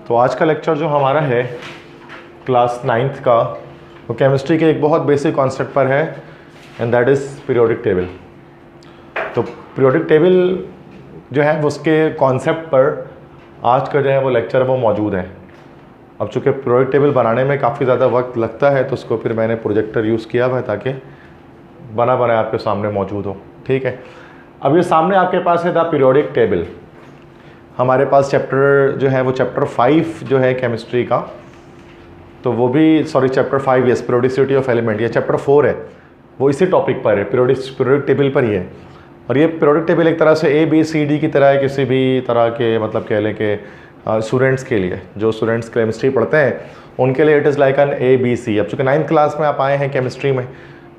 तो आज का लेक्चर जो हमारा है क्लास 9th का, वो केमिस्ट्री के एक बहुत बेसिक कॉन्सेप्ट पर है, and that is periodic table. तो पीरियोडिक टेबल जो है उसके कॉन्सेप्ट पर आज का जो है वो लेक्चर वो मौजूद है। अब चूँकि पीरियोडिक टेबल बनाने में काफ़ी ज़्यादा वक्त लगता है, तो उसको फिर मैंने प्रोजेक्टर यूज़ किया हुआ है ताकि बना आपके सामने मौजूद हो। ठीक है, अब ये सामने आपके पास है द पीरियोडिक टेबल। हमारे पास चैप्टर जो है वो चैप्टर 5 जो है केमिस्ट्री का, तो वो भी chapter 5 yes periodicity of element, ये चैप्टर 4 है, वो इसी टॉपिक पर है, पीरियोडिक टेबल पर ही है। और ये पीरियोडिक टेबल एक तरह से ABCD की तरह है, किसी भी तरह के मतलब कह लें कि स्टूडेंट्स के लिए, जो स्टूडेंट्स केमिस्ट्री पढ़ते हैं उनके लिए it is like an ABC। अब चूँकि 9th क्लास में आप आए हैं केमिस्ट्री में,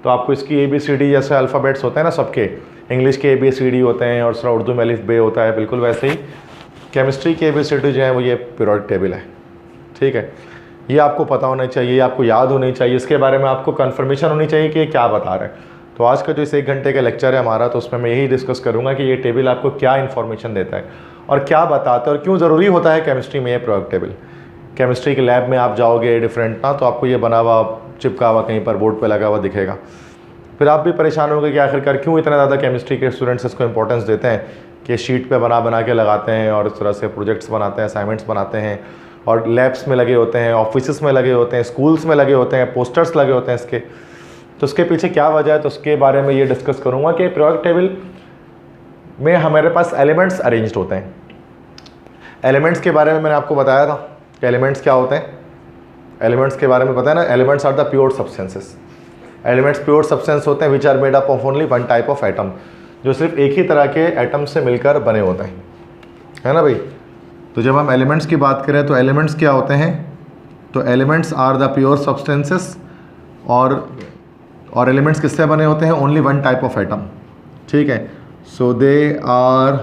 तो आपको इसकी ABCD जैसे अल्फ़ाबेट्स होते हैं ना सबके, इंग्लिश के ABCD होते हैं और दूसरा उर्दू में अलिफ बे होता है, बिल्कुल वैसे ही केमिस्ट्री की ABCD जो है वो ये पीरियोडिक टेबल है। ठीक है, ये आपको पता होना चाहिए, ये आपको याद होनी चाहिए, इसके बारे में आपको कन्फर्मेशन होनी चाहिए कि ये क्या बता रहा है। तो आज का जो इस 1 घंटे का लेक्चर है हमारा, तो उसमें मैं यही डिस्कस करूँगा कि ये टेबल आपको क्या इन्फॉर्मेशन देता है और क्या बताता है और क्यों ज़रूरी होता है केमिस्ट्री में ये पीरियोडिक टेबल। केमिस्ट्री के लैब में आप जाओगे डिफरेंट ना, तो आपको ये बना हुआ चिपका हुआ कहीं पर बोर्ड पर लगा हुआ दिखेगा, फिर आप भी परेशान होंगे कि आखिरकार क्यों इतना ज़्यादा केमिस्ट्री के स्टूडेंट्स इसको इंपॉर्टेंस देते हैं कि शीट पे बना के लगाते हैं और इस तरह से प्रोजेक्ट्स बनाते हैं, असाइनमेंट्स बनाते हैं और लैब्स में लगे होते हैं, ऑफिस में लगे होते हैं, स्कूल्स में लगे होते हैं, पोस्टर्स लगे होते हैं इसके। तो उसके पीछे क्या वजह है, तो उसके बारे में ये डिस्कस करूँगा कि पीरियोडिक टेबल में हमारे पास एलिमेंट्स अरेंज्ड होते हैं। एलिमेंट्स के बारे में मैंने आपको बताया था कि एलिमेंट्स क्या होते हैं। एलिमेंट्स के बारे में पता है ना, elements are the pure substances. Elements pure substance होते हैं which are made up of only one type of atom, जो सिर्फ एक ही तरह के एटम से मिलकर बने होते हैं, है ना भाई। तो जब हम एलिमेंट्स की बात करें तो एलिमेंट्स क्या होते हैं, तो elements are the pure substances, और एलिमेंट्स किससे बने होते हैं, only one type of atom. ठीक है, so they are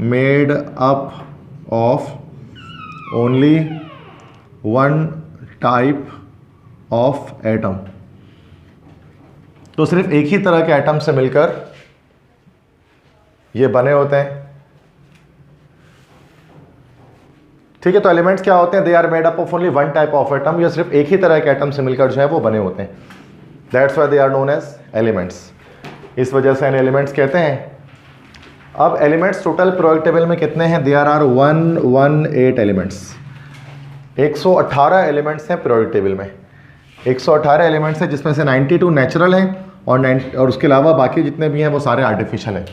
made up of only one type of atom, तो सिर्फ एक ही तरह के एटम से मिलकर ये बने होते हैं। ठीक है, तो एलिमेंट्स क्या होते हैं, they are made up of only one type of atom, ये सिर्फ एक ही तरह के एटम से मिलकर जो है वो बने होते हैं। That's why they are known as elements, इस वजह से इन्हें एलिमेंट्स कहते हैं। अब एलिमेंट्स टोटल पीरियोडिक टेबल में कितने हैं, देयर आर 118 एलिमेंट्स। 118 एलिमेंट्स हैं पीरियोडिक टेबल में, 118 एलिमेंट्स हैं, जिसमें से 92 नेचुरल हैं और उसके अलावा बाकी जितने भी हैं वो सारे आर्टिफिशियल हैं।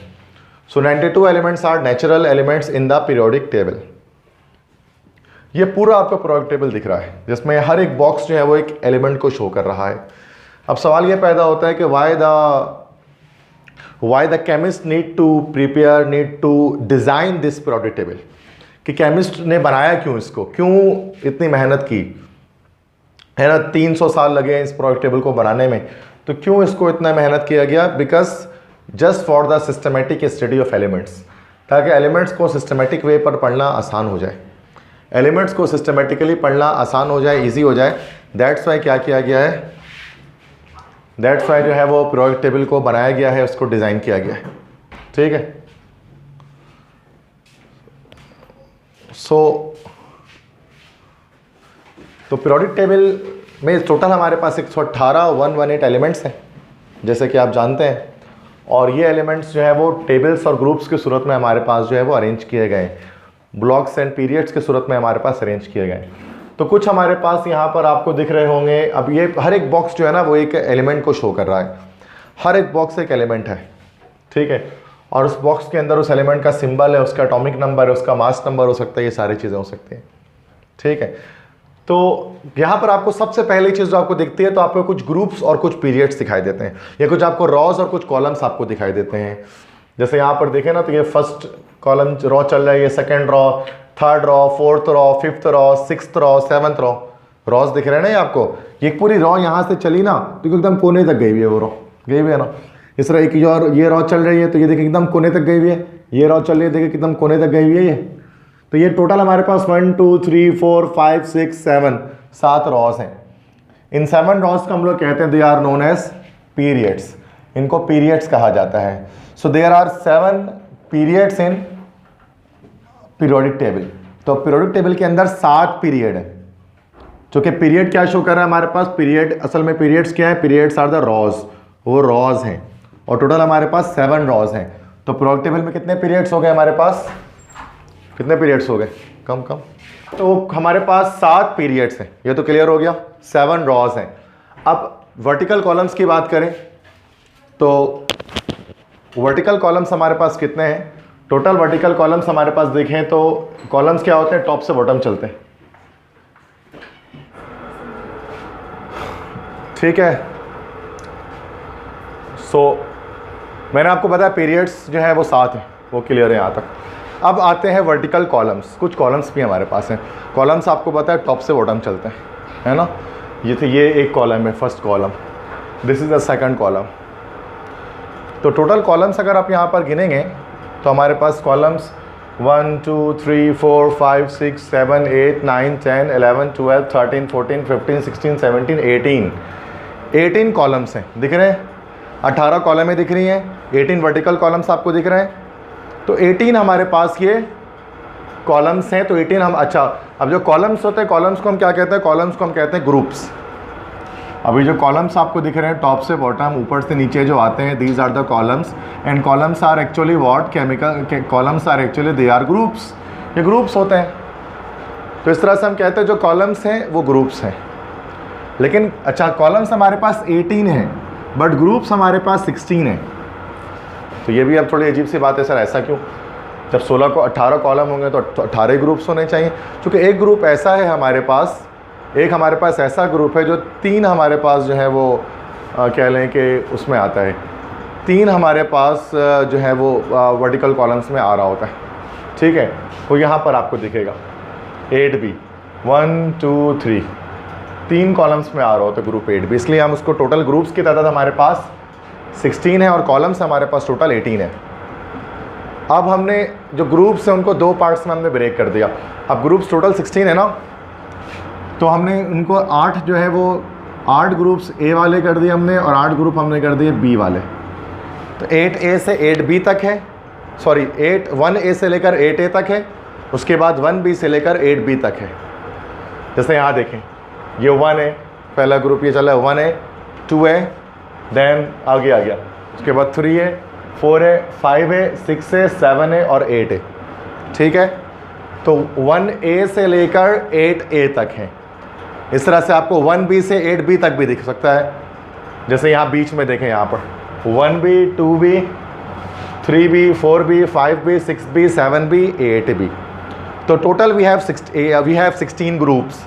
So 92 elements are natural elements in the periodic table. ये पूरा आपको पीरियोडिक टेबल दिख रहा है, जिसमें हर एक बॉक्स जो है वो एक एलिमेंट को शो कर रहा है। अब सवाल ये पैदा होता है कि why the chemist need to design this periodic table, कि केमिस्ट ने बनाया क्यों इसको, क्यों इतनी मेहनत की, है ना। 300 साल लगे इस पीरियोडिक टेबल को बनाने में, तो क्यों इसको इतना मेहनत किया गया, because just for the systematic study of elements, ताकि एलिमेंट्स को सिस्टमेटिक वे पर पढ़ना आसान हो जाए, एलिमेंट्स को सिस्टमेटिकली पढ़ना आसान हो जाए, ईजी हो जाए। दैट्स वाई क्या किया गया है, दैट्स वाई जो है वो पीरियोडिक टेबल को बनाया गया है, उसको डिज़ाइन किया गया है। ठीक है, तो पीरियोडिक टेबल में टोटल हमारे पास 118 एलिमेंट्स हैं, जैसे कि आप जानते हैं, और ये एलिमेंट्स जो है वो टेबल्स और ग्रुप्स की सूरत में हमारे पास जो है वो अरेंज किए गए हैं, ब्लॉक्स एंड पीरियड्स की सूरत में हमारे पास अरेंज किए गए। तो कुछ हमारे पास यहाँ पर आपको दिख रहे होंगे। अब ये हर एक बॉक्स जो है ना वो एक एलिमेंट को शो कर रहा है, हर एक बॉक्स एक एलिमेंट है। ठीक है, और उस बॉक्स के अंदर उस एलिमेंट का सिंबल है, उसका एटॉमिक नंबर है, उसका मास नंबर हो सकता है, ये सारी चीज़ें हो सकती हैं। ठीक है, तो यहाँ पर आपको सबसे पहली चीज़ जो आपको दिखती है, तो आपको कुछ ग्रुप्स और कुछ पीरियड्स दिखाई देते हैं, या कुछ आपको रॉज और कुछ कॉलम्स आपको दिखाई देते हैं। जैसे यहाँ पर देखें ना, तो ये फर्स्ट कॉलम रॉ चल रहा है, ये second raw, third raw, fourth raw, fifth raw, sixth raw, seventh raw, rows दिख रहे हैं ना ये आपको। ये पूरी रॉ यहाँ से चली ना तो एकदम कोने तक गई हुई है, वो रॉ गई हुई है ना। इस तरह एक और ये रॉ चल रही है, तो ये देखिए एकदम कोने तक गई हुई है, ये रॉ चल रही है, देखिए एकदम कोने तक गई हुई है ये। तो ये टोटल हमारे पास 1 2 3 4 5 6 7 रॉज हैं। इन 7 रॉज को हम लोग कहते हैं they are known as periods, इनको पीरियड्स कहा जाता है। So there are 7 periods in periodic table. तो पीरियोडिक टेबल के अंदर 7 पीरियड है, जो कि पीरियड क्या शो कर रहा है हमारे पास, पीरियड असल में पीरियड्स क्या है, पीरियड्स आर द रॉज, वो रॉज हैं और टोटल हमारे पास 7 रॉज हैं। तो पीरियोडिक टेबल में कितने पीरियड्स हो गए हमारे पास, कितने पीरियड्स हो गए, कम तो हमारे पास 7 पीरियड्स हैं, ये तो क्लियर हो गया, 7 रॉज हैं। अब वर्टिकल कॉलम्स की बात करें तो वर्टिकल कॉलम्स हमारे पास कितने हैं, टोटल वर्टिकल कॉलम्स हमारे पास देखें तो कॉलम्स क्या होते हैं, टॉप से बॉटम चलते हैं, ठीक है। मैंने आपको बताया पीरियड्स जो है वो 7 हैं, वो क्लियर है यहाँ तक। अब आते हैं वर्टिकल कॉलम्स, कुछ कॉलम्स भी हमारे पास हैं। कॉलम्स आपको पता है टॉप से बॉटम चलते हैं, है ना। ये एक कॉलम है, first column, this is the second column. तो टोटल कॉलम्स अगर आप यहाँ पर गिनेंगे तो हमारे पास कॉलम्स 1 2 3 4 5 6 7 8 9 10 11 12 13 14 15 16 17 18 कॉलम्स हैं, दिख रहे हैं, 18 कॉलमें दिख रही हैं, 18 वर्टिकल कॉलम्स आपको दिख रहे हैं। तो 18 हमारे पास ये कॉलम्स हैं। तो 18 हम, अच्छा, अब जो कॉलम्स होते हैं, कॉलम्स को हम क्या कहते हैं, कॉलम्स को हम कहते हैं ग्रुप्स। अभी जो कॉलम्स आपको दिख रहे हैं टॉप से बॉटम, ऊपर से नीचे जो आते हैं, these are the columns and columns are actually what, chemical columns are actually they are groups, ये ग्रुप्स होते हैं। तो इस तरह से हम कहते हैं जो कॉलम्स हैं वो ग्रुप्स हैं। लेकिन अच्छा, कॉलम्स हमारे पास 18 हैं बट ग्रुप्स हमारे पास 16 हैं। तो ये भी अब थोड़ी अजीब सी बात है सर, ऐसा क्यों, जब 18 कॉलम होंगे तो 18 ग्रुप्स होने चाहिए। क्योंकि एक ग्रुप ऐसा है हमारे पास, एक हमारे पास ऐसा ग्रुप है जो 3 हमारे पास जो है वो कह लें कि उसमें आता है, 3 हमारे पास जो है वो वर्टिकल कॉलम्स में आ रहा होता है, ठीक है। वो यहाँ पर आपको दिखेगा 8B 1 2 3 3 कॉलम्स में आ रहा होता है ग्रुप 8B, इसलिए हम उसको टोटल ग्रुप्स की तादाद हमारे पास 16 है और कॉलम्स हमारे पास टोटल 18 है। अब हमने जो ग्रुप्स हैं उनको 2 पार्ट्स में हमने ब्रेक कर दिया। अब ग्रुप्स टोटल 16 है ना, तो हमने उनको 8 जो है वो 8 ग्रुप्स ए वाले कर दिए हमने और 8 ग्रुप हमने कर दिए बी वाले। तो 8A से 8B तक है, सॉरी 1A से लेकर 8A तक है, उसके बाद 1B से लेकर 8B तक है। जैसे यहाँ देखें, ये 1 है, पहला ग्रुप ये चला है 1 है, 2 है, देन आगे आ गया, उसके बाद 3 है, 4 है, 5 है, 6 है, 7 है और 8 है, ठीक है। तो 1A से लेकर 8A तक है। इस तरह से आपको 1B से 8B तक भी दिख सकता है। जैसे यहाँ बीच में देखें, यहाँ पर 1B 2B 3B 4B 5B 6B 7B 8B। तो total we have 16 groups,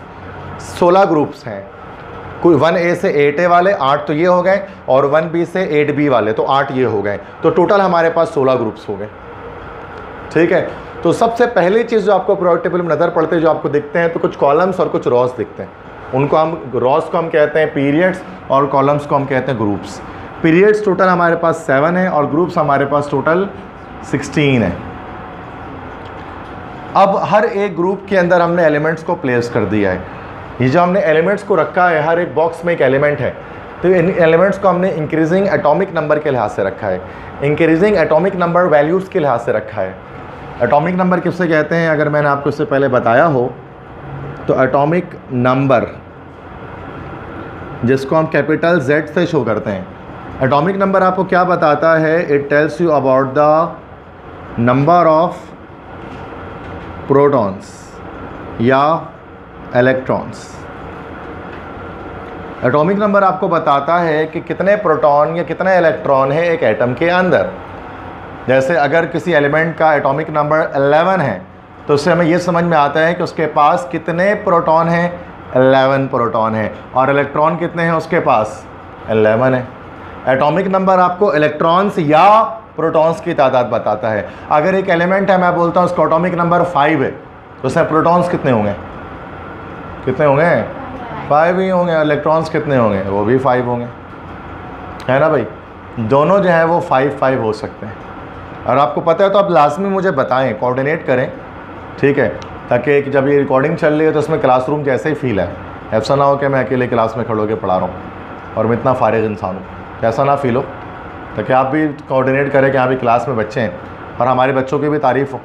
16 groups हैं। कोई 1A से 8A वाले 8 तो ये हो गए और 1B से 8B वाले तो 8 ये हो गए। तो टोटल हमारे पास 16 ग्रुप्स हो गए, ठीक है। तो सबसे पहली चीज़ जो आपको पीरियोडिक टेबल में नज़र पड़ते हैं, जो आपको दिखते हैं, तो कुछ कॉलम्स और कुछ रॉस दिखते हैं। उनको हम रॉस को हम कहते हैं पीरियड्स और कॉलम्स को हम कहते हैं ग्रुप्स। पीरियड्स टोटल हमारे पास 7 है और ग्रुप्स हमारे पास टोटल 16 है। अब हर एक ग्रुप के अंदर हमने एलिमेंट्स को प्लेस कर दिया है। ये जो हमने एलिमेंट्स को रखा है, हर एक बॉक्स में एक एलिमेंट है, तो इन एलिमेंट्स को हमने इंक्रीजिंग एटॉमिक नंबर के लिहाज से रखा है, इंक्रीजिंग एटॉमिक नंबर वैल्यूज़ के लिहाज से रखा है। एटॉमिक नंबर किससे कहते हैं, अगर मैंने आपको इससे पहले बताया हो तो एटॉमिक नंबर जिसको हम कैपिटल Z से शो करते हैं, एटॉमिक नंबर आपको क्या बताता है, it tells you about the number of protons या इलेक्ट्रॉन्स। एटॉमिक नंबर आपको बताता है कि कितने प्रोटॉन या कितने इलेक्ट्रॉन है एक एटम के अंदर। जैसे अगर किसी एलिमेंट का एटॉमिक नंबर 11 है तो उससे हमें यह समझ में आता है कि उसके पास कितने प्रोटॉन हैं, 11 प्रोटॉन है, और इलेक्ट्रॉन कितने हैं उसके पास, 11 है। एटॉमिक नंबर आपको इलेक्ट्रॉन्स या प्रोटॉन्स की तादाद बताता है। अगर एक एलिमेंट है, मैं बोलता हूँ उसका एटॉमिक नंबर 5 है, तो उसमें प्रोटॉन्स कितने होंगे, कितने होंगे, 5 ही होंगे। इलेक्ट्रॉन्स कितने होंगे, वो भी 5 होंगे, है ना भाई। दोनों जो है वो 5 हो सकते हैं। और आपको पता है तो आप लाजमी मुझे बताएं, कोऑर्डिनेट करें, ठीक है, ताकि जब ये रिकॉर्डिंग चल रही है तो उसमें क्लासरूम जैसे ही फील है। ऐसा ना हो कि मैं अकेले क्लास में खड़े होकर पढ़ा रहा हूँ और मैं इतना फारिग इंसान हूँ, ऐसा ना फील हो, ताकि आप भी कोऑर्डिनेट करें कि यहाँ भी क्लास में बच्चे हैं और हमारे बच्चों की भी तारीफ़ हो,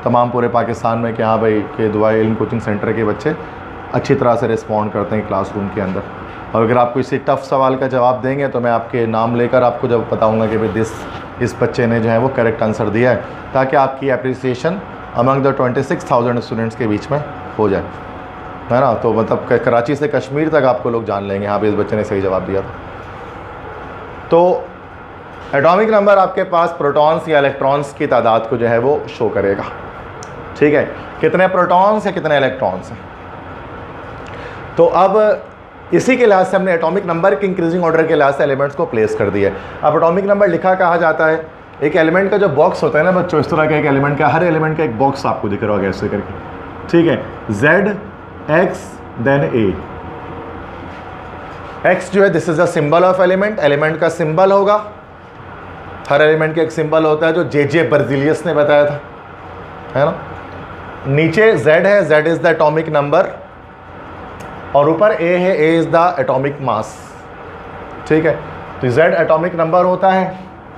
तमाम पूरे पाकिस्तान में कि हाँ भाई कि दुआए इल्म कोचिंग सेंटर के बच्चे अच्छी तरह से रिस्पॉन्ड करते हैं क्लासरूम के अंदर। और अगर आप किसी टफ़ सवाल का जवाब देंगे तो मैं आपके नाम लेकर आपको जब बताऊंगा कि भाई इस बच्चे ने जो है वो करेक्ट आंसर दिया है, ताकि आपकी अप्रिसिएशन अमंग द 26,000 स्टूडेंट्स के बीच में हो जाए, है ना। तो मतलब कराची से कश्मीर तक आपको लोग जान लेंगे, हाँ भाई इस बच्चे ने सही जवाब दिया था। तो एटॉमिक नंबर आपके पास प्रोटॉन्स या इलेक्ट्रॉन्स की तादाद को जो है वो शो करेगा, ठीक है, कितने प्रोटॉन्स या कितने इलेक्ट्रॉन्स हैं। तो अब इसी के लिहाज से हमने एटॉमिक नंबर के इंक्रीजिंग ऑर्डर के लिहाज से एलिमेंट्स को प्लेस कर दिया है। अब एटॉमिक नंबर लिखा कहा जाता है, एक एलिमेंट का जो बॉक्स होता है ना बच्चों, इस तरह का एक एलिमेंट का, हर एलिमेंट का एक बॉक्स आपको दिख रहा होगा ऐसे करके, ठीक है, Z X then A। X जो है this is the symbol of element, element का सिंबल होगा, हर एलिमेंट का एक सिंबल होता है जो जे बर्जिलियस ने बताया था, है ना। नीचे Z है, Z is the atomic number, और ऊपर A है, A is the atomic mass, ठीक है। तो Z एटॉमिक नंबर होता है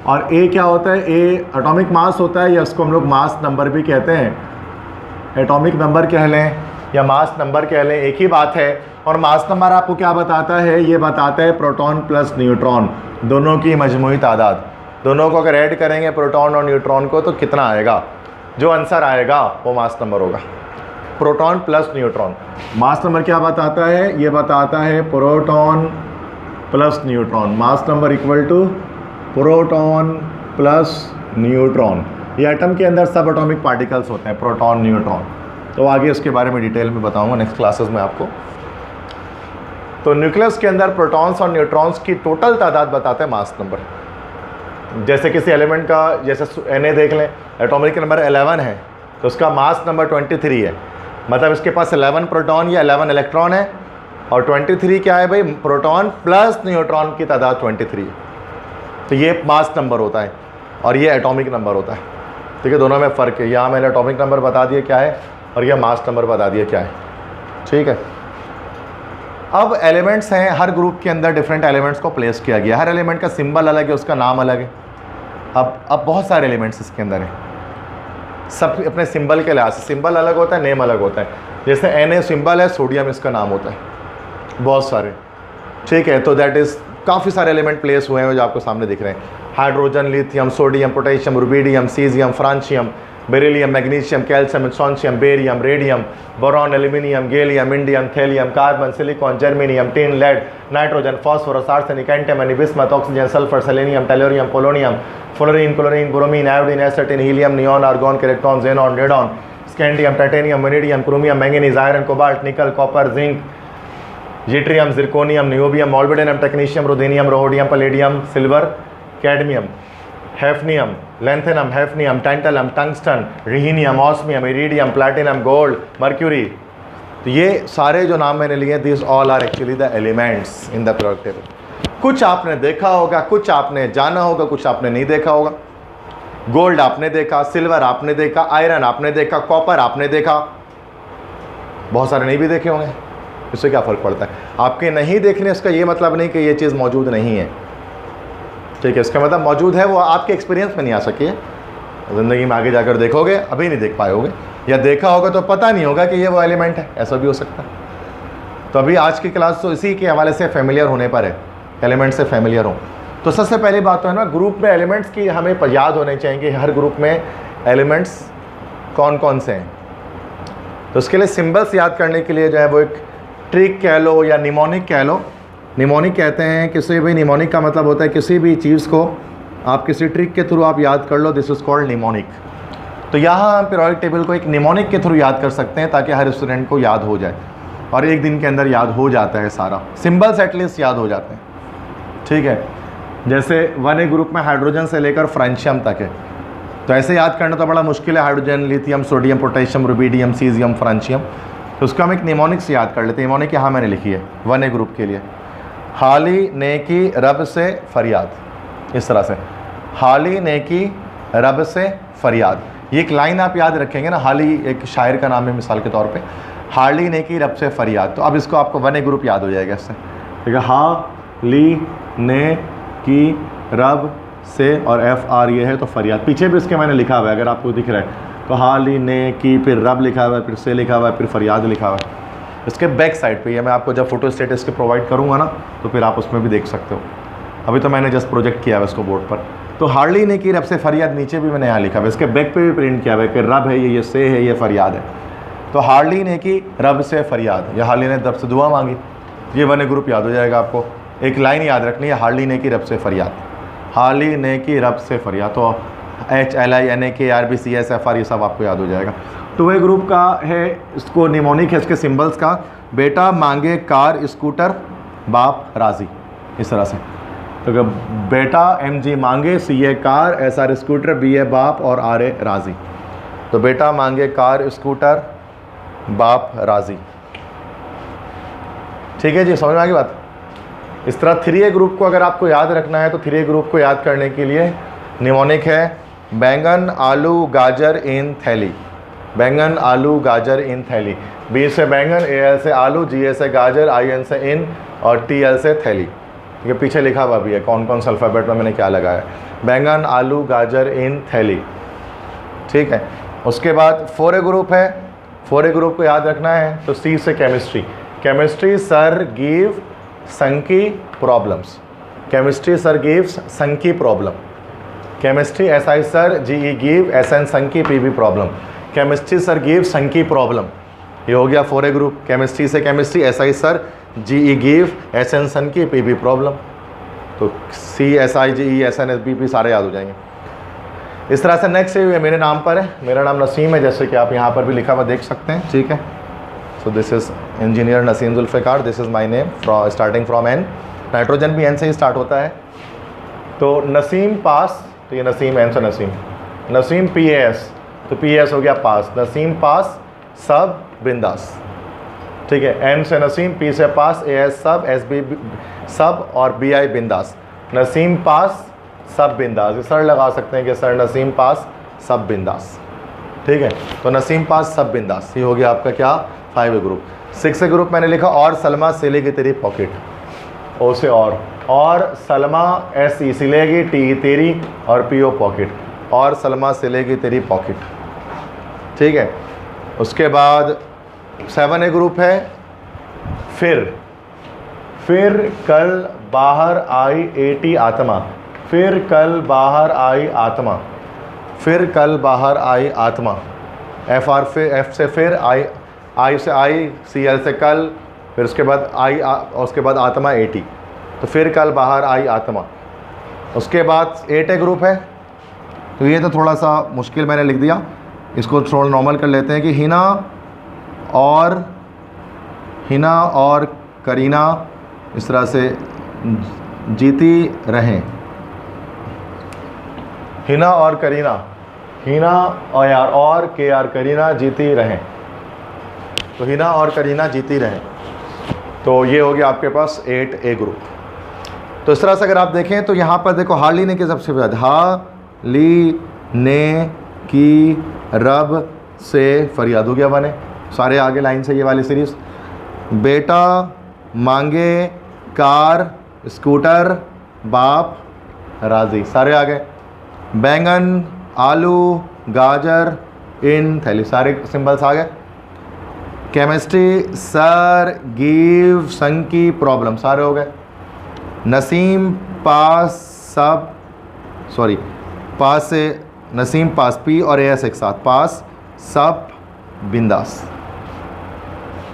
और A क्या होता है, A एटॉमिक मास होता है, या उसको हम लोग मास नंबर भी कहते हैं, एटॉमिक नंबर कह लें या मास नंबर कह लें, एक ही बात है। और मास नंबर आपको क्या बताता है, ये बताता है प्रोटॉन प्लस न्यूट्रॉन दोनों की मजमूई तादाद, दोनों को अगर ऐड करेंगे प्रोटॉन और न्यूट्रॉन को तो कितना आएगा, जो आंसर आएगा वो मास नंबर होगा, proton plus neutron. Mass number क्या बताता है, ये बताता है proton plus neutron, mass number equal to proton plus neutron. ये एटम के अंदर सब एटॉमिक पार्टिकल्स होते हैं, प्रोटॉन न्यूट्रॉन। तो आगे उसके बारे में डिटेल में बताऊंगा नेक्स्ट क्लासेस में आपको। तो न्यूक्लियस के अंदर प्रोटॉन्स और न्यूट्रॉन्स की टोटल तादाद बताते हैं मास नंबर। जैसे किसी एलिमेंट का, जैसे Na देख लें, एटॉमिक नंबर 11 है तो उसका मास नंबर 23 है, मतलब इसके पास 11 प्रोटॉन या 11 इलेक्ट्रॉन है, और 23 क्या है भाई, प्रोटॉन प्लस न्यूट्रॉन की तादाद 23 है। तो ये मास नंबर होता है और ये एटॉमिक नंबर होता है, ठीक है, दोनों में फ़र्क है। यहाँ मैंने एटॉमिक नंबर बता दिया क्या है और यह मास नंबर बता दिया क्या है, ठीक है। अब एलिमेंट्स हैं, हर ग्रुप के अंदर डिफरेंट एलिमेंट्स को प्लेस किया गया, हर एलिमेंट का सिंबल अलग है, उसका नाम अलग है। अब बहुत सारे एलिमेंट्स इसके अंदर हैं, सब अपने सिंबल के लिहाज से, सिंबल अलग होता है, नेम अलग होता है। जैसे Na सिंबल है, सोडियम इसका नाम होता है, बहुत सारे, ठीक है। तो दैट इज़ काफ़ी सारे एलिमेंट प्लेस हुए हैं जो आपको सामने दिख रहे हैं, hydrogen, lithium, sodium, potassium, rubidium, caesium, francium, beryllium, magnesium, calcium, strontium, barium, radium, boron, aluminium, gallium, indium, thallium, carbon, silicon, germanium, tin, lead, nitrogen, phosphorus, arsenic, antimony, bismuth, oxygen, sulphur, selenium, tellurium, polonium, fluorine, chlorine, bromine, iodine, astatine, helium, neon, argon, krypton, xenon, radon, scandium, titanium, vanadium, chromium, manganese, iron, cobalt, nickel, copper, zinc, yttrium, zirconium, niobium, molybdenum, technetium, ruthenium, rhodium, palladium, silver, cadmium, hafnium, lanthanum, hafnium, tantalum, tungsten, rhenium, osmium, iridium, platinum, gold, mercury. तो ये सारे जो नाम मैंने लिए, this all are actually the elements in the periodic table. कुछ आपने देखा होगा, कुछ आपने जाना होगा, कुछ आपने नहीं देखा होगा। गोल्ड आपने देखा, सिल्वर आपने देखा, आयरन आपने देखा, कॉपर आपने देखा, बहुत सारे नहीं भी देखे होंगे। इससे क्या फ़र्क पड़ता है, आपके नहीं देखने इसका ये मतलब नहीं कि ये चीज़ मौजूद नहीं है, ठीक है। इसका मतलब मौजूद है, वो आपके एक्सपीरियंस में नहीं आ सकी है, ज़िंदगी में आगे जाकर देखोगे अभी नहीं देख पाओगे, या देखा होगा तो पता नहीं होगा कि ये वो एलिमेंट है, ऐसा भी हो सकता है। तो अभी आज की क्लास तो इसी के हवाले से फेमिलियर होने पर है, एलिमेंट से फेमिलियर हो। तो सबसे पहली बात तो है ना, ग्रुप में एलिमेंट्स की हमें याद होने चाहिए कि हर ग्रुप में एलिमेंट्स कौन कौन से हैं। तो उसके लिए सिंबल्स याद करने के लिए जो है वो एक ट्रिक कह लो या निमोनिक कह लो। निमोनिक कहते हैं किसी भी, निमोनिक का मतलब होता है किसी भी चीज़ को आप किसी ट्रिक के थ्रू आप याद कर लो, दिस इज़ कॉल्ड निमोनिक। तो यहाँ हम पीरियोडिक टेबल को एक निमोनिक के थ्रू याद कर सकते हैं ताकि हर स्टूडेंट को याद हो जाए, और एक दिन के अंदर याद हो जाता है सारा, सिंबल्स एटलीस्ट याद हो जाते हैं, ठीक है। जैसे 1A ग्रुप में हाइड्रोजन से लेकर फ्रांशियम तक है, तो ऐसे याद करना तो बड़ा मुश्किल है, hydrogen, lithium, sodium, potassium, rubidium, caesium, francium. तो उसका हम एक निमोनिक से याद कर लेते हैं। निमोनिक यहाँ मैंने लिखी है 1A ग्रुप के लिए, हाली नेकी रब से फरियाद, इस तरह से, हाली नेकी रब से फरियाद। ये एक लाइन आप याद रखेंगे ना, हाली एक शायर का नाम है मिसाल के तौर पे, हाली नेकी रब से फरियाद। तो अब इसको आपको 1A ग्रुप याद हो जाएगा इससे, ठीक है। हाली ने की रब से, और FR ये है तो फरियाद, पीछे भी इसके मैंने लिखा हुआ है अगर आपको दिख रहा है, तो हाली ने की, फिर रब लिखा हुआ है, फिर से लिखा हुआ है, फिर फरियाद लिखा हुआ है। इसके बैक साइड पे ये मैं आपको जब फोटो स्टेट इसके प्रोवाइड करूँगा ना तो फिर आप उसमें भी देख सकते हो। अभी तो मैंने जस्ट प्रोजेक्ट किया है इसको बोर्ड पर। तो हार्डली ने की, रब से फरियाद नीचे भी मैंने यहाँ लिखा है, इसके बैक पे भी प्रिंट किया हुआ है कि रब है, ये से है, ये फरियाद है। तो हार्डली ने की, रब से फरियाद, या हार्डली ने रब से दुआ मांगी, ये वन ए ग्रुप याद हो जाएगा आपको। एक लाइन याद रखनी है, हार्डली ने की, रब से फरियाद, हार्डली ने की, रब से फरियाद। तो HLINAKRBCSFR ये सब आपको याद हो जाएगा। तो वह ग्रुप का है, इसको निमोनिक है इसके सिंबल्स का, बेटा मांगे कार स्कूटर बाप राज़ी, इस तरह से। तो बेटा MG मांगे, CA car, SR scooter, BA बाप और RA राज़ी। तो बेटा मांगे कार स्कूटर बाप राज़ी। ठीक है जी, समझ में आ गई बात। इस तरह 3A ग्रुप को अगर आपको याद रखना है तो 3A ग्रुप को याद करने के लिए निमोनिक है बैंगन आलू गाजर इन थैली, बैंगन आलू गाजर इन थैली। B से बैंगन, AL से आलू, GA से गाजर, IN से इन और TL से थैली। ये पीछे लिखा हुआ भी है कौन कौन सा अल्फ़ाबेट में मैंने क्या लगाया है, बैंगन आलू गाजर इन थैली। ठीक है, उसके बाद 4A ग्रुप है। 4A ग्रुप को याद रखना है तो C से केमिस्ट्री, केमिस्ट्री सर गिव संकी प्रॉब्लम्स, केमिस्ट्री सर गिव्स संकी problem, chemistry SI sir GE give SN संकी PB problem, chemistry sir give संकी प्रॉब्लम। ये हो गया 4A ग्रुप। केमिस्ट्री से chemistry, SI sir GE give SN सन की PB प्रॉब्लम। तो C SI GE SN PP सारे याद हो जाएंगे। इस तरह से नेक्स्ट ये मेरे नाम पर है, मेरा नाम नसीम है, जैसे कि आप यहाँ पर भी लिखा हुआ देख सकते हैं। ठीक है, so this is engineer Naseem Zulfiqar, this is my name starting from N। Nitrogen भी N से ही स्टार्ट होता है। तो नसीम पास, तो ये नसीम N से नसीम, नसीम PAS, तो PAS हो गया पास, नसीम पास सब बिंदास। ठीक है, N से नसीम, P से पास, AS सब, SB सब और BI बिंदास। नसीम पास सब बिंदास, सर लगा सकते हैं कि सर नसीम पास सब बिंदास। ठीक है, तो नसीम पास सब बिंदास, ये हो गया आपका क्या 5A ग्रुप। 6A ग्रुप मैंने लिखा और सलमा सिलेगी तेरी पॉकेट, O से और सलमा SE सिलेगी, TE तेरी और PO पॉकेट, और सलमा सिलेगी तेरी पॉकेट। ठीक है, उसके बाद 7A ग्रुप है फिर कल बाहर आई AT आत्मा, फिर कल बाहर आई आत्मा, फिर कल बाहर आई आत्मा। F से फिर, I से आई, CL से कल, फिर उसके बाद आई और उसके बाद आत्मा AT, तो फिर कल बाहर आई आत्मा। उसके बाद 8A ग्रुप है, तो ये तो थोड़ा सा मुश्किल मैंने लिख दिया, इसको थोड़ा नॉर्मल कर लेते हैं कि हिना और करीना इस तरह से जीती रहें, हिना और करीना, हिना और KR करीना जीती रहें, तो हिना और करीना जीती रहें। तो ये हो गया आपके पास 8A ग्रुप। तो इस तरह से अगर आप देखें तो यहाँ पर देखो हार्डली ने के सबसे ज़्यादा, हाली ने की रब से फरियाद हो गया बने, सारे आगे लाइन से ये वाली सीरीज़। बेटा मांगे कार स्कूटर बाप राज़ी, सारे आ गए। बैंगन आलू गाजर इन थैली, सारे सिंबल्स आ गए। केमिस्ट्री सर गिव संकी प्रॉब्लम, सारे हो गए। नसीम पास सब, सॉरी पास से नसीम पास, P और AS एक साथ, पास सब बिंदास।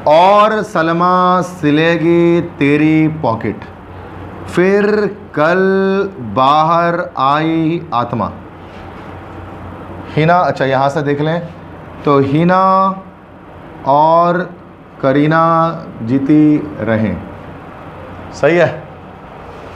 और सलमा सिलेगी तेरी पॉकेट, फिर कल बाहर आई आत्मा। हिना, अच्छा यहाँ से देख लें तो हिना और करीना जीती रहें, सही है।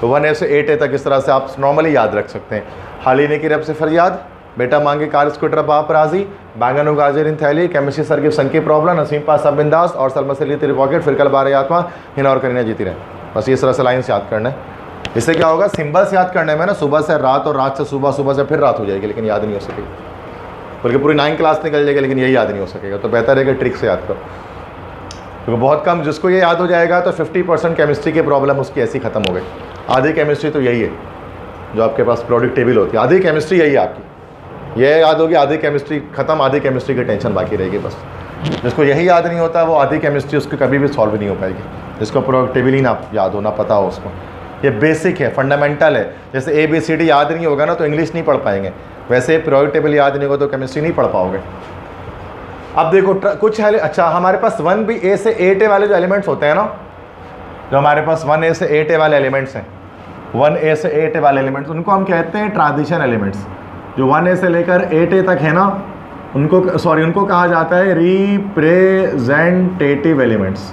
तो 1A से 8A तक इस तरह से आप नॉर्मली याद रख सकते हैं। हाली ने की रब से फरियाद, बेटा मांगे कार स्कूटर बाप राजी, बैंगन गाजर इन थैली, केमिस्ट्री सर की संकी प्रॉब्लम, नसीम पास सब बिंदास, और सलमा से ली तेरी पॉकेट, फिर कल बारह आत्मा, हिना और करीना जीती रहे। बस इस तरह से लाइन्स याद करना है। इससे क्या होगा, सिंबल्स याद करने में ना सुबह से रात और रात से सुबह, सुबह से फिर रात हो जाएगी, लेकिन याद नहीं हो सकेगी, बल्कि पूरी 9 क्लास निकल जाएगी, लेकिन यही याद नहीं हो सकेगा। तो बेहतर है कि ट्रिक से याद करो, क्योंकि बहुत कम जिसको ये याद हो जाएगा तो 50% केमिस्ट्री की प्रॉब्लम उसकी ऐसी ख़त्म हो गई। आधी केमिस्ट्री तो यही है जो आपके पास प्रोडक्ट टेबल होती है, आधी केमिस्ट्री यही है आपकी। ये याद होगी, आधी केमिस्ट्री खत्म, आधी केमिस्ट्री की टेंशन बाकी रहेगी बस। जिसको यही याद नहीं होता वो आधी केमिस्ट्री उसकी कभी भी सॉल्व नहीं हो पाएगी, जिसको प्रोडक्टिवली ना याद हो, ना पता हो उसको। ये बेसिक है, फंडामेंटल है। जैसे ABCD याद नहीं होगा ना तो इंग्लिश नहीं पढ़ पाएंगे, वैसे पीरियोडिक टेबल याद नहीं होगा तो केमिस्ट्री नहीं पढ़ पाओगे। अब देखो कुछ है, अच्छा हमारे पास 1A से 8A वाले जो एलिमेंट्स होते हैं ना, जो हमारे पास 1A से 8A वाले एलिमेंट्स हैं, 1A से 8A वाले एलिमेंट्स, उनको हम कहते हैं ट्रांजिशन एलिमेंट्स। जो 1A से लेकर 8A तक है ना, उनको कहा जाता है रिप्रेजेंटेटिव एलिमेंट्स।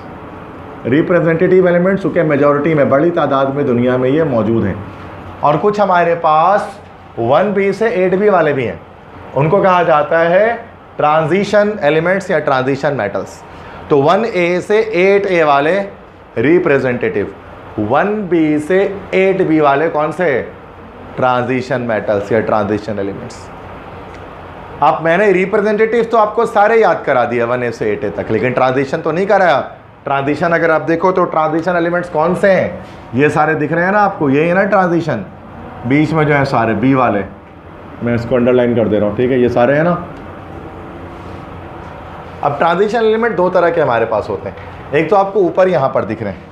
रिप्रेजेंटेटिव एलिमेंट्स चूँकि मेजॉरिटी में, बड़ी तादाद में दुनिया में ये मौजूद हैं। और कुछ हमारे पास 1B से 8B वाले भी हैं, उनको कहा जाता है ट्रांजिशन एलिमेंट्स या ट्रांजिशन मेटल्स। तो 1A से 8A वाले रिप्रेजेंटेटिव, 1B से 8B वाले कौन से? ट्रांजिशन मेटल्स या ट्रांजिशन एलिमेंट्स। आप मैंने रिप्रेजेंटेटिव तो आपको सारे याद करा दिया 1A से 8A तक, लेकिन ट्रांजिशन तो नहीं कराया। ट्रांजिशन अगर आप देखो तो ट्रांजिशन एलिमेंट्स कौन से हैं? ये सारे दिख रहे हैं ना आपको, ये है ना ट्रांजिशन, बीच में जो है सारे B वाले, मैं इसको अंडरलाइन कर दे रहा हूँ, ठीक है, ये सारे हैं ना। अब ट्रांजिशन एलिमेंट दो तरह के हमारे पास होते हैं, एक तो आपको ऊपर यहाँ पर दिख रहे हैं,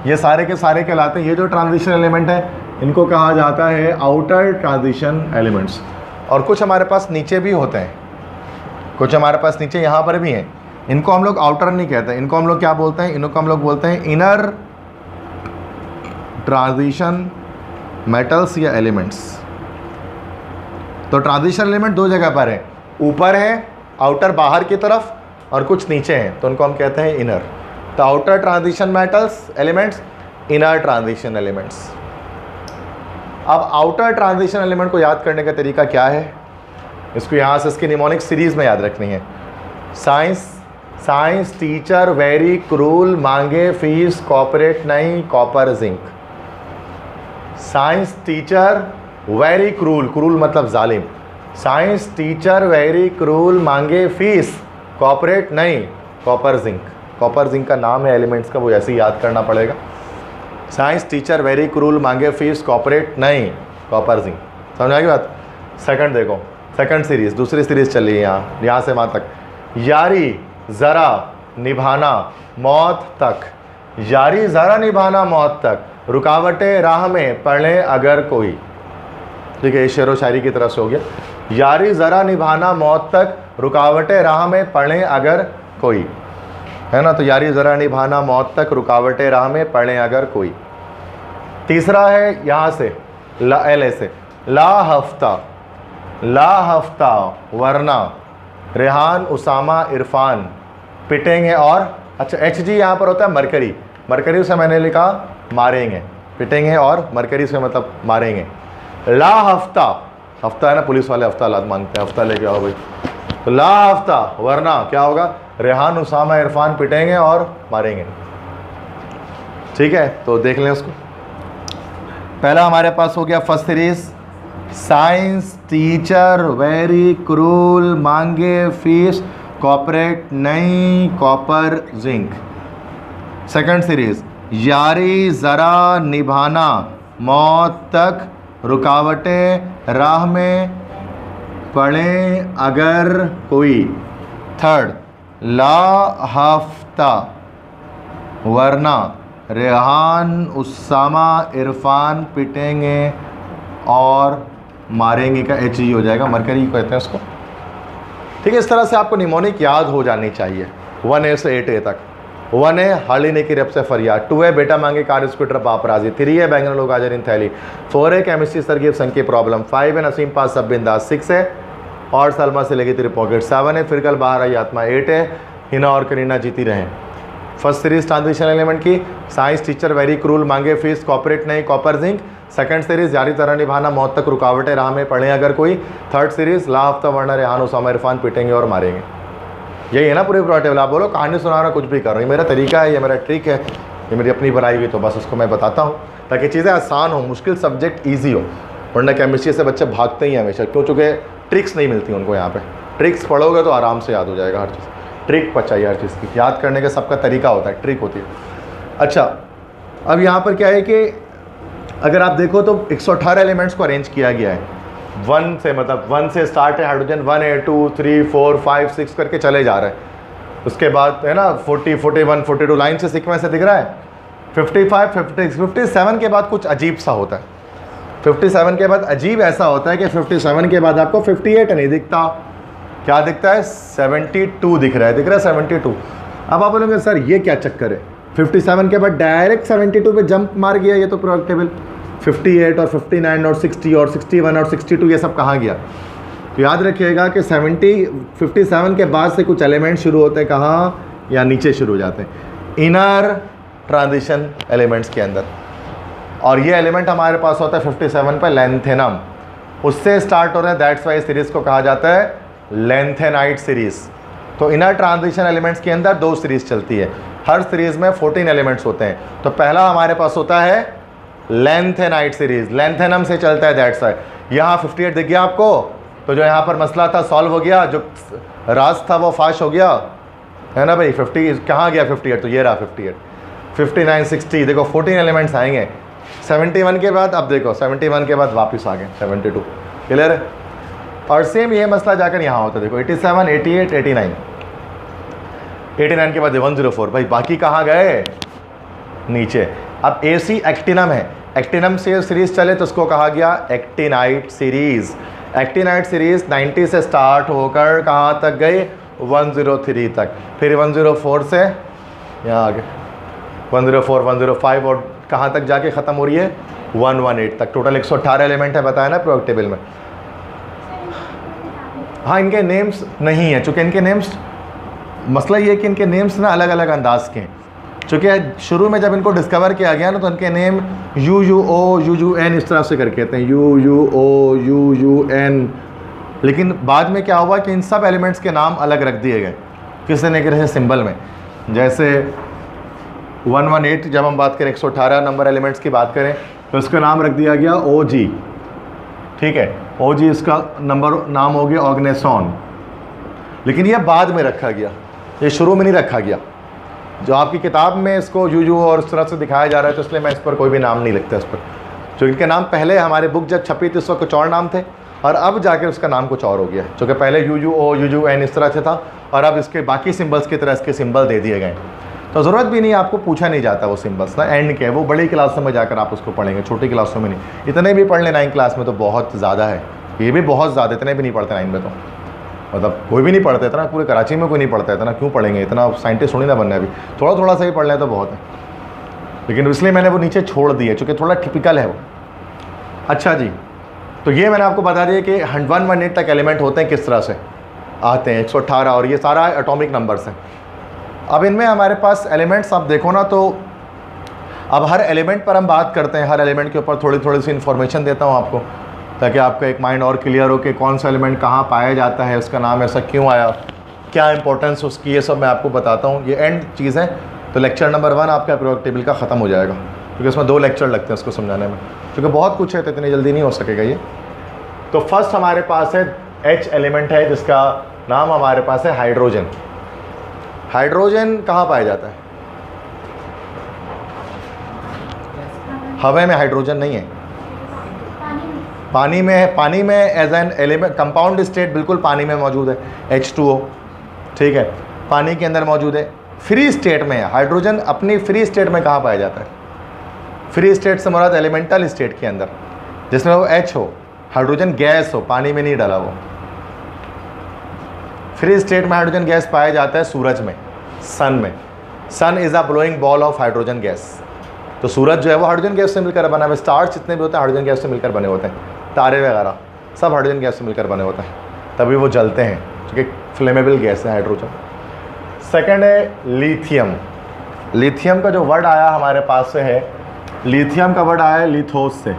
ये सारे के सारे कहलाते हैं, ये जो ट्रांजिशन एलिमेंट है इनको कहा जाता है आउटर ट्रांजिशन एलिमेंट्स। और कुछ हमारे पास नीचे भी होते हैं, कुछ हमारे पास नीचे यहाँ पर भी हैं, इनको हम लोग आउटर नहीं कहते, इनको हम लोग क्या बोलते हैं? इनको हम लोग बोलते हैं इनर ट्रांजिशन मेटल्स या एलिमेंट्स। तो ट्रांजिशन एलिमेंट दो जगह पर है, ऊपर है आउटर बाहर की तरफ, और कुछ नीचे हैं, तो उनको हम कहते हैं इनर। तो outer transition metals elements, inner transition elements. अब आउटर ट्रांजिशन एलिमेंट को याद करने का तरीका क्या है? इसको यहाँ से इसकी निमोनिक सीरीज में याद रखनी है। साइंस टीचर वेरी क्रूल, मांगे फीस कॉपरेट नहीं, copper zinc. Science teacher very cruel, cruel मतलब जालिम। साइंस टीचर वेरी क्रूल, मांगे फीस कॉपरेट नहीं, कॉपर जिंक। कॉपर जिंक का नाम है एलिमेंट्स का, वो ऐसे ही याद करना पड़ेगा। साइंस टीचर वेरी क्रूल, मांगे फीस कॉपरेट नहीं, कॉपर जिंक। समझ आ गई बात? सेकंड देखो, सेकंड सीरीज, दूसरी सीरीज चल रही है यहाँ से वहाँ तक। यारी ज़रा निभाना मौत तक, यारी ज़रा निभाना मौत तक, रुकावटें राह में पड़े अगर कोई। ठीक है, ये शेरो शायरी की तरफ से हो गया। यारी ज़रा निभाना मौत तक, रुकावटें राह में पड़े अगर कोई, है ना। तो यारी ज़रा निभाना मौत तक, रुकावटें राह में पड़े अगर कोई। तीसरा है यहाँ से एल से, ला हफ्ता वरना, रेहान उसामा इरफान पिटेंगे और, अच्छा HG यहाँ पर होता है मरकरी, मरकरी से मैंने लिखा मारेंगे, पिटेंगे और मरकरी से मतलब मारेंगे। ला हफ्ता, हफ्ता है ना, पुलिस वाले हफ्ता लाद मांगते हैं, हफ्ता लेके आओ भाई। तो ला हफ्ता वरना क्या होगा? रेहान उसामा इरफान पिटेंगे और मारेंगे। ठीक है, तो देख लें उसको। पहला हमारे पास हो गया first series, science teacher very cruel, मांगे फीस कॉपरेट नहीं, कॉपर जिंक। सेकंड सीरीज, यारी ज़रा निभाना मौत तक, रुकावटें राह में पड़े अगर कोई। थर्ड, ला हफ्ता वरना, रेहान उसामा इरफान पिटेंगे और मारेंगे का HG हो जाएगा, मरकरी कहते हैं उसको। ठीक है, इस तरह से आपको निमोनिक याद हो जानी चाहिए 1A से 8A तक। 1A हालिने की रब से फरियाद, 2A बेटा मांगे कार स्कूटर बाप राजी, 3A बैंगन लोग हाजिर इन थैली, 4A केमिस्ट्री सरगीब सन की प्रॉब्लम, 5A नसीम पास सब बिंदास, 6A और सलमा से लेगी तेरी पॉकेट, 7A फिर कल बाहर आई आत्मा, 8A हिना और करीना जीती रहें। फर्स्ट सीरीज ट्रांजिशन एलिमेंट की, साइंस टीचर वेरी क्रूल, मांगे फीस कॉपरेट नहीं, कॉपर जिंक। सेकंड सीरीज, यारी तरह निभाना मौत तक, रुकावटें राह में पड़े अगर कोई। थर्ड सीरीज, ला हफ्ता वरना, रेहान उसामा इरफान पिटेंगे और मारेंगे। यही है ना पूरी प्रोटेबल। आप बोलो कहानी सुना रहा, कुछ भी कर रहा हूँ, ये मेरा तरीका है, ये मेरा ट्रिक है, ये मेरी अपनी बनाई हुई, तो बस उसको मैं बताता हूँ ताकि चीज़ें आसान हो, मुश्किल सब्जेक्ट ईजी हो। वरना केमिस्ट्री से बच्चे भागते ही हैं हमेशा, क्यों? चूँकि ट्रिक्स नहीं मिलती उनको यहाँ पे। ट्रिक्स पढ़ोगे तो आराम से याद हो जाएगा हर चीज़। ट्रिक चाहिए हर चीज़ की, याद करने का सबका तरीका होता है, ट्रिक होती है। अच्छा, अब यहाँ पर क्या है कि अगर आप देखो तो 118 एलिमेंट्स को अरेंज किया गया है। 1 से, मतलब 1 से स्टार्ट है हाइड्रोजन, 1 2 3 4 5 6 करके चले जा रहे हैं। उसके बाद है ना 40 41 42 लाइन से सीक्वेंस से दिख रहा है। 55 56 57 के बाद कुछ अजीब सा होता है। 57 के बाद अजीब ऐसा होता है कि 57 के बाद आपको 58 नहीं दिखता, क्या दिखता है? 72 दिख रहा है, 72। अब आप बोलोगे सर ये क्या चक्कर है, 57 के बाद डायरेक्ट 72 पे जंप मार गया, ये तो प्रोडक्ट टेबल 58 और 59 और 60 और 61 और 62 ये सब कहाँ गया? तो याद रखिएगा कि 57 के बाद से कुछ एलिमेंट शुरू होते हैं कहाँ, या नीचे शुरू हो जाते हैं इनर ट्रांजिशन एलिमेंट्स के अंदर। और ये एलिमेंट हमारे पास होता है 57 पे लेंथेनम, उससे स्टार्ट हो रहा है, दैट्स वाई सीरीज़ को कहा जाता है लेंथेनाइट सीरीज़। तो इनर ट्रांजिशन एलिमेंट्स के अंदर 2 सीरीज़ चलती है, हर सीरीज़ में 14 एलिमेंट्स होते हैं। तो पहला हमारे पास होता है लेंथेनाइट सीरीज़, लेंथेनम से चलता है, दैट्स वाई। यहाँ 58 दिख गया आपको, तो जो यहाँ पर मसला था सॉल्व हो गया, जो राज था वो फाश हो गया, है ना भाई। 50 कहाँ गया 58, तो ये रहा 58 59 60, देखो 14 एलिमेंट्स आएंगे। 71 के बाद अब देखो 71 के बाद वापस आ गए 72, क्लियर है। और सेम ये मसला जाकर यहाँ होता है, देखो 87 88 89 के बाद 104, भाई बाकी कहाँ गए? नीचे। अब AC एक्टिनम है, एक्टिनम से सीरीज़ चले तो उसको कहा गया एक्टिनाइट सीरीज़। एक्टिनाइट सीरीज़ 90 से स्टार्ट होकर कहाँ तक गई? 103 तक, फिर 104 से यहाँ आ गए 104 105 और कहाँ तक जाके ख़त्म हो रही है? 118 तक। टोटल 118 एलिमेंट है, बताया ना प्रोडक्ट टेबल में। हाँ, इनके नेम्स नहीं है, चूँकि इनके नेम्स, मसला ये है कि इनके नेम्स ना अलग अलग अंदाज के हैं। चूँकि शुरू में जब इनको डिस्कवर किया गया ना तो इनके नेम UUO UUN इस तरह से करके कहते हैं, UUO UUN। लेकिन बाद में क्या हुआ कि इन सब एलिमेंट्स के नाम अलग रख दिए गए किसी न किसी सिंबल में। जैसे 118 जब हम बात करें, 118 नंबर एलिमेंट्स की बात करें, तो इसका नाम रख दिया गया OG, ठीक है। OG इसका नंबर नाम हो गया ऑर्गेनेसॉन। लेकिन ये बाद में रखा गया, ये शुरू में नहीं रखा गया। जो आपकी किताब में इसको UU और उस तरह से दिखाया जा रहा है, तो इसलिए मैं इस पर कोई भी नाम नहीं लिखता इस पर। जो इनके नाम पहले हमारे बुक जब छपी थी उस वक्त कुछ और नाम थे, और अब जाकर उसका नाम कुछ और हो गया, जो कि पहले UUO UUN इस तरह से था, और अब इसके बाकी सिंबल्स की तरह इसके सिंबल दे दिए गए। तो ज़रूरत भी नहीं, आपको पूछा नहीं जाता वो सिंबल्स ना, एंड के वो बड़ी क्लासों में जाकर आप उसको पढ़ेंगे, छोटी क्लासों में नहीं। इतने भी पढ़ लें 9 क्लास में तो बहुत ज़्यादा है, ये भी बहुत ज़्यादा, इतने भी नहीं पढ़ते 9 में, तो मतलब कोई भी नहीं पढ़ता इतना, पूरे कराची में कोई नहीं पढ़ता इतना, क्यों पढ़ेंगे इतना? साइंटिस्ट थोड़ी ना बनना है अभी, थोड़ा थोड़ा सा ही पढ़ लें तो बहुत है। लेकिन इसलिए मैंने वो नीचे छोड़ दिए, चूँकि थोड़ा टिपिकल है वो। अच्छा जी, तो ये मैंने आपको बता दिया कि 118 तक एलिमेंट होते हैं, किस तरह से आते हैं 118, और ये सारा एटॉमिक नंबर्स हैं। अब इनमें हमारे पास एलिमेंट्स आप देखो ना, तो अब हर एलिमेंट पर हम बात करते हैं, हर एलिमेंट के ऊपर थोड़ी थोड़ी सी इन्फॉर्मेशन देता हूँ आपको, ताकि आपका एक माइंड और क्लियर हो कि कौन सा एलिमेंट कहाँ पाया जाता है, उसका नाम ऐसा क्यों आया, क्या इंपॉर्टेंस उसकी, ये सब मैं आपको बताता हूँ। ये एंड चीज़ है। तो लेक्चर नंबर 1 आपका प्रोडक्ट टेबल का ख़त्म हो जाएगा, क्योंकि उसमें 2 लेक्चर लगते हैं उसको समझाने में, क्योंकि बहुत कुछ है तो इतनी जल्दी नहीं हो सकेगा ये। तो फर्स्ट हमारे पास है H एलिमेंट है, जिसका नाम हमारे पास है हाइड्रोजन। हाइड्रोजन कहाँ पाया जाता है? हवा में हाइड्रोजन नहीं है, पानी में है। पानी में as an element, compound state बिल्कुल पानी में मौजूद है, H2O, ठीक है, पानी के अंदर मौजूद है। फ्री स्टेट में है हाइड्रोजन, अपनी फ्री स्टेट में कहाँ पाया जाता है? फ्री स्टेट से मुराद एलिमेंटल स्टेट के अंदर, जिसमें वो H हो, हाइड्रोजन गैस हो, पानी में नहीं डाला वो। फ्री स्टेट में हाइड्रोजन गैस पाया जाता है सूरज में, सन में। Sun is a blowing ball of hydrogen gas. तो सूरज जो है वो हाइड्रोजन गैस से मिलकर बना है। स्टार्स जितने भी होते हैं हाइड्रोजन गैस से मिलकर बने होते हैं, तारे वगैरह सब हाइड्रोजन गैस से मिलकर बने होते हैं, तभी वो जलते हैं, क्योंकि फ्लेमेबल गैस है हाइड्रोजन। सेकंड है लिथियम। लिथियम का जो वर्ड आया हमारे पास से है, लिथियम का वर्ड आया है लिथोस से,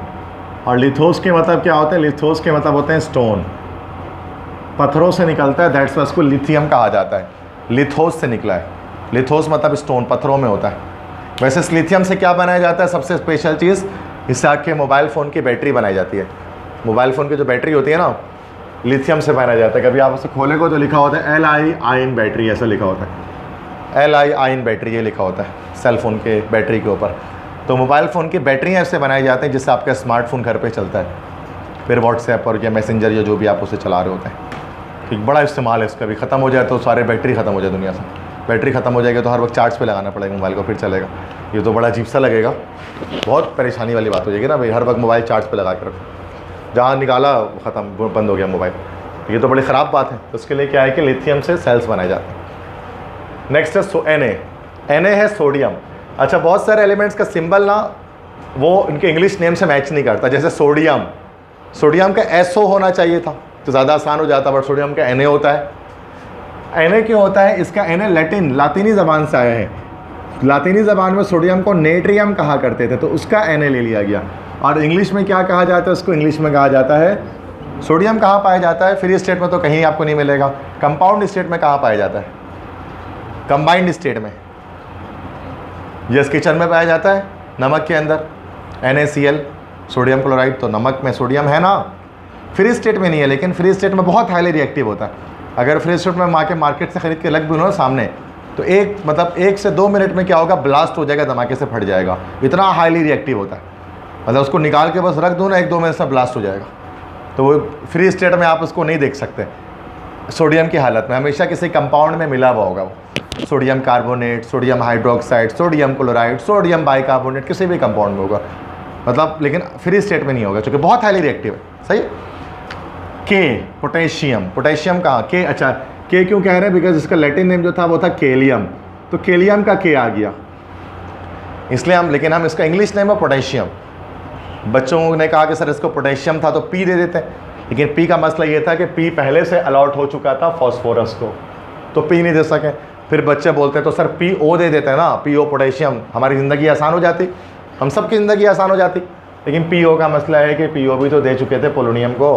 और लिथोस के मतलब क्या होते हैं? लिथोस के मतलब होते हैं स्टोन, पत्थरों से निकलता है, दैट्स वाई उसको लिथियम कहा जाता है। लिथोस से निकला है, लिथोस मतलब स्टोन, पत्थरों में होता है। वैसे इस लिथियम से क्या बनाया जाता है? सबसे स्पेशल चीज़, इससे आपके मोबाइल फ़ोन की बैटरी बनाई जाती है। मोबाइल फ़ोन की जो बैटरी होती है ना, लिथियम से बनाया जाता है। कभी आप उसे खोलेंगे तो लिखा होता है Li आयन बैटरी, ऐसा लिखा होता है, Li आयन बैटरी, ये लिखा होता है सेल फ़ोन के बैटरी के ऊपर। तो मोबाइल फ़ोन की बैटरियाँ इससे बनाई जाती हैं, जिससे आपका स्मार्टफोन घर पे चलता है। फिर व्हाट्सएप और या मैसेंजर या जो भी आप उसे चला रहे होते हैं। एक बड़ा इस्तेमाल है इसका भी। ख़त्म हो जाए तो सारे बैटरी ख़त्म हो जाए दुनिया से। बैटरी ख़त्म हो जाएगी तो हर वक्त चार्ज पे लगाना पड़ेगा मोबाइल को, फिर चलेगा। ये तो बड़ा अजीब सा लगेगा, बहुत परेशानी वाली बात हो जाएगी ना भाई, हर वक्त मोबाइल चार्ज पे लगा के रखो, जहाँ निकाला ख़त्म, बंद हो गया मोबाइल। ये तो बड़ी ख़राब बात है। तो उसके लिए क्या है कि लिथियम से सेल्स बनाए जाते हैं। नेक्स्ट है Na है सोडियम। अच्छा, बहुत सारे एलिमेंट्स का सिंबल ना वो इनके इंग्लिश नेम से मैच नहीं करता। जैसे सोडियम का SO होना चाहिए था तो ज़्यादा आसान हो जाता, बट सोडियम का Na होता है। Na क्यों होता है? इसका Na लातीनी ज़बान से आया है। लातीनी ज़बान में सोडियम को नेट्रियम कहा करते थे, तो उसका Na ले लिया गया। और इंग्लिश में क्या कहा जाता है उसको? इंग्लिश में कहा जाता है, सोडियम कहाँ पाया जाता है? फ्री स्टेट में तो कहीं आपको नहीं मिलेगा। कंपाउंड स्टेट में कहाँ पाया जाता है? कंबाइंड स्टेट में। यस, किचन में पाया जाता है, नमक के अंदर NaCl, सोडियम क्लोराइड, तो नमक में सोडियम है ना। फ्री स्टेट में नहीं है, लेकिन फ्री स्टेट में बहुत हाईली रिएक्टिव होता है। अगर फ्री स्टेट में मार्केट से खरीद के लग भी लो सामने, तो 1 से 2 मिनट में क्या होगा? ब्लास्ट हो जाएगा, धमाके से फट जाएगा। इतना हाईली रिएक्टिव होता है, मतलब उसको निकाल के बस रख दो ना, 1-2 मिनट से ब्लास्ट हो जाएगा। तो वो फ्री स्टेट में आप उसको नहीं देख सकते। सोडियम की हालत में हमेशा किसी कंपाउंड में मिला हुआ होगा वो, sodium carbonate, sodium hydroxide, sodium chloride, sodium bicarbonate, किसी भी कंपाउंड में होगा, मतलब, लेकिन फ्री स्टेट में नहीं होगा क्योंकि बहुत हाईली रिएक्टिव है। सही। पोटेशियम कहाँ? के। अच्छा, के क्यों कह रहे हैं? बिकॉज इसका लैटिन नेम जो था वो था केलियम, तो केलियम का के आ गया इसलिए लेकिन हम इसका इंग्लिश नेम है पोटेशियम। बच्चों ने कहा कि सर इसको पोटेशियम था तो पी दे देते हैं, लेकिन पी का मसला ये था कि पी पहले से अलॉट हो चुका था फॉस्फोरस को, तो पी नहीं दे सके। फिर बच्चे बोलते हैं तो सर PO दे देते हैं ना, PO पोटेशियम, हमारी ज़िंदगी आसान हो जाती, हम सबकी ज़िंदगी आसान हो जाती। लेकिन PO का मसला है कि PO भी तो दे चुके थे पोलोनियम को,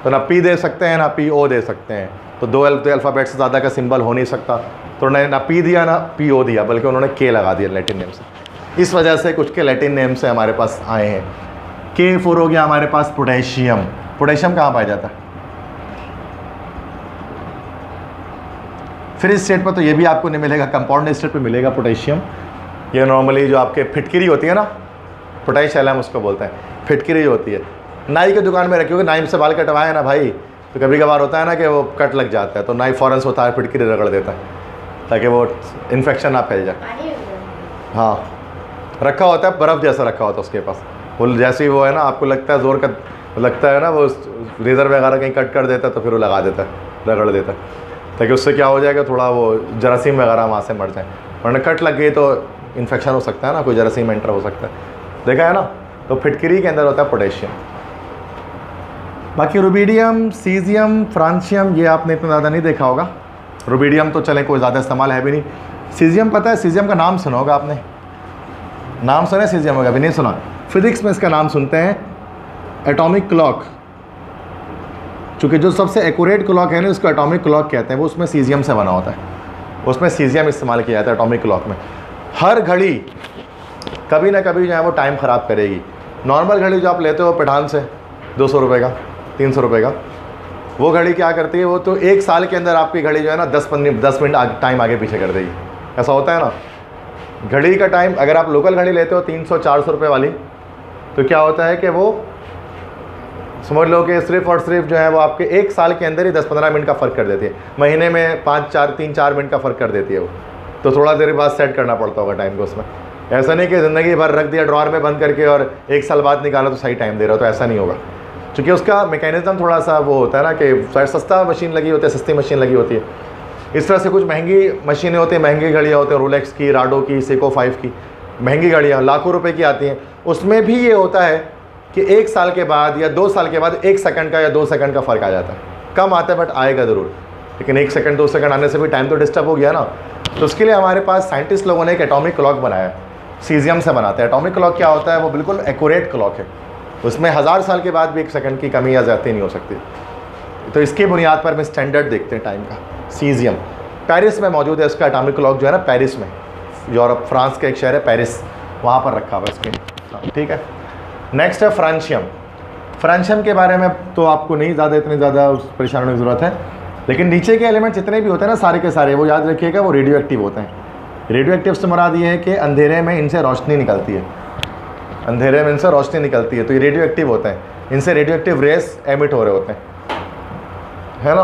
तो ना P दे सकते हैं ना PO दे सकते हैं, तो दो अल्फ़ाबेट से ज़्यादा का सिंबल हो नहीं सकता। तो ना P दिया ना PO दिया, बल्कि उन्होंने K लगा दिया लैटिन नेम से। इस वजह से कुछ के लैटिन नेम से हमारे पास आए हैं। K4 हो गया हमारे पास पोटेशियम। पोटेशियम कहाँ पाया जाता है? फ्री स्टेट पर तो ये भी आपको नहीं मिलेगा, कंपाउंड स्टेट पे मिलेगा पोटेशियम। ये नॉर्मली जो आपके फिटकिरी होती है ना, पोटेशियम हम उसको बोलते हैं, फिटकिरी होती है। नाई की दुकान में रखी होगी, नाई से बाल कटवाए ना भाई, तो कभी कभार होता है ना कि वो कट लग जाता है, तो नाई फ़ौरन से होता है फिटकिरी रगड़ देता है ताकि वो इन्फेक्शन ना फैल जाए। हाँ, रखा होता है, बर्फ़ जैसा रखा होता है उसके पास, वो जैसे ही वो है ना, आपको लगता है जोर का लगता है ना, वो रेज़र वगैरह कहीं कट कर देता है तो फिर वो लगा देता है, रगड़ देता है, ताकि उससे क्या हो जाएगा, थोड़ा वो जरासीम वगैरह वहाँ से मर जाए। वरना कट लग गई तो इन्फेक्शन हो सकता है ना, कोई जरासीम एंटर हो सकता है, देखा है ना। तो फिटकिरी के अंदर होता है पोटेशियम। बाकी रुबीडियम, सीजियम, फ्रांशियम ये आपने इतना ज़्यादा नहीं देखा होगा। रुबीडियम तो चले कोई ज़्यादा इस्तेमाल है भी नहीं। सीजियम पता है, सीजियम का नाम सुना होगा आपने, नाम सुना है सीजियम होगा, अभी नहीं सुना। फिज़िक्स में इसका नाम सुनते हैं एटॉमिक क्लॉक, चूँकि जो सबसे एक्यूरेट क्लॉक है ना उसको एटॉमिक क्लॉक कहते हैं, वो उसमें सीजियम से बना होता है, उसमें सीजियम इस्तेमाल किया जाता है एटॉमिक क्लॉक में। हर घड़ी कभी ना कभी जो है वो टाइम ख़राब करेगी। नॉर्मल घड़ी जो आप लेते हो पठान से 200 रुपये का, 300 रुपये का, वो घड़ी क्या करती है, वो तो 1 साल के अंदर आपकी घड़ी जो है ना 10 मिनट टाइम आगे पीछे कर देगी। ऐसा होता है ना, घड़ी का टाइम अगर आप लोकल घड़ी लेते हो 300-400 रुपये वाली, तो क्या होता है कि वो समझ लो कि सिर्फ और सिर्फ जो है वो आपके 1 साल के अंदर ही 10-15 मिनट का फ़र्क कर देती है, महीने में 3-4 मिनट का फ़र्क कर देती है वो। तो थोड़ा देर बाद सेट करना पड़ता होगा टाइम को उसमें। ऐसा नहीं कि ज़िंदगी भर रख दिया ड्रॉअर में बंद करके और 1 साल बाद निकाला तो सही टाइम दे रहा हो, तो ऐसा नहीं होगा, क्योंकि उसका मैकेनिज़्म थोड़ा सा वो होता है ना कि सस्ता मशीन लगी होती है, सस्ती मशीन लगी होती है। इस तरह से कुछ महंगी मशीनें होती हैं, महंगी घड़ियाँ होती हैं, रोलेक्स की, राडो की, सेको 5 की महंगी घड़ियाँ लाखों रुपए की आती हैं। उसमें भी ये होता है कि 1 साल के बाद या 2 साल के बाद 1 सेकंड का या 2 सेकंड का फ़र्क आ जाता है, कम आता है बट आएगा ज़रूर, लेकिन 1 सेकंड 2 सेकंड आने से भी टाइम तो डिस्टर्ब हो गया ना। तो उसके लिए हमारे पास साइंटिस्ट लोगों ने एक एटॉमिक क्लॉक बनाया है, सीजियम से बनाते हैं। एटॉमिक क्लॉक क्या होता है, वो बिल्कुल एक्यूरेट क्लॉक है, उसमें 1000 साल के बाद भी 1 सेकंड की कमी या ज़्यादती नहीं हो सकती। तो इसकी बुनियाद पर हम स्टैंडर्ड देखते हैं टाइम का। सीजियम पेरिस में मौजूद है, इसका एटॉमिक क्लॉक जो है ना पेरिस में, यूरोप फ्रांस का एक शहर है पेरिस, वहाँ पर रखा हुआ है इसके। ठीक है, नेक्स्ट है फ्रांशियम। फ्रांशियम के बारे में तो आपको नहीं ज़्यादा इतनी ज़्यादा परेशान होने की ज़रूरत है, लेकिन नीचे के एलिमेंट जितने भी होते हैं ना सारे के सारे, वो याद रखिएगा वो रेडियो एक्टिव होते हैं। रेडियो एक्टिव से मुराद ये है कि अंधेरे में इनसे रोशनी निकलती है, अंधेरे में इनसे रोशनी निकलती है, तो ये रेडियो एक्टिव होते हैं, इनसे रेडियो एक्टिव रेस एमिट हो रहे होते हैं, है ना।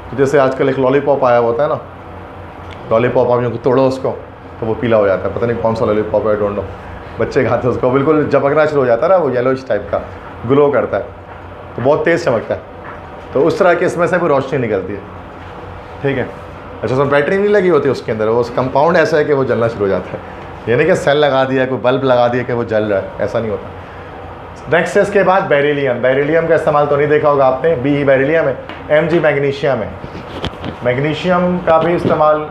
तो जैसे आजकल एक लॉलीपॉप आया होता है ना, लॉलीपॉप आप यूँ तोड़ो उसको तो वो पीला हो जाता है, पता नहीं कौन सा लॉलीपॉप है, डोंट नो, बच्चे खाते हैं उसको, बिल्कुल चमकना शुरू हो जाता है ना, वो येलोइश टाइप का ग्लो करता है, तो बहुत तेज़ चमकता है। तो उस तरह के इसमें से भी रोशनी निकलती है, ठीक है। अच्छा, उसमें बैटरी नहीं लगी होती उसके अंदर, वो कंपाउंड ऐसा है कि वो जलना शुरू हो जाता है, यानी कि सेल लगा दिया, कोई बल्ब लगा दिया कि वो जल रहा है, ऐसा नहीं होता। नेक्स्ट इसके बाद बेरिलियम। बेरिलियम का इस्तेमाल तो नहीं देखा होगा आपने, बी बेरिलियम है, एम जी मैग्नीशियम है। मैग्नीशियम का भी इस्तेमाल,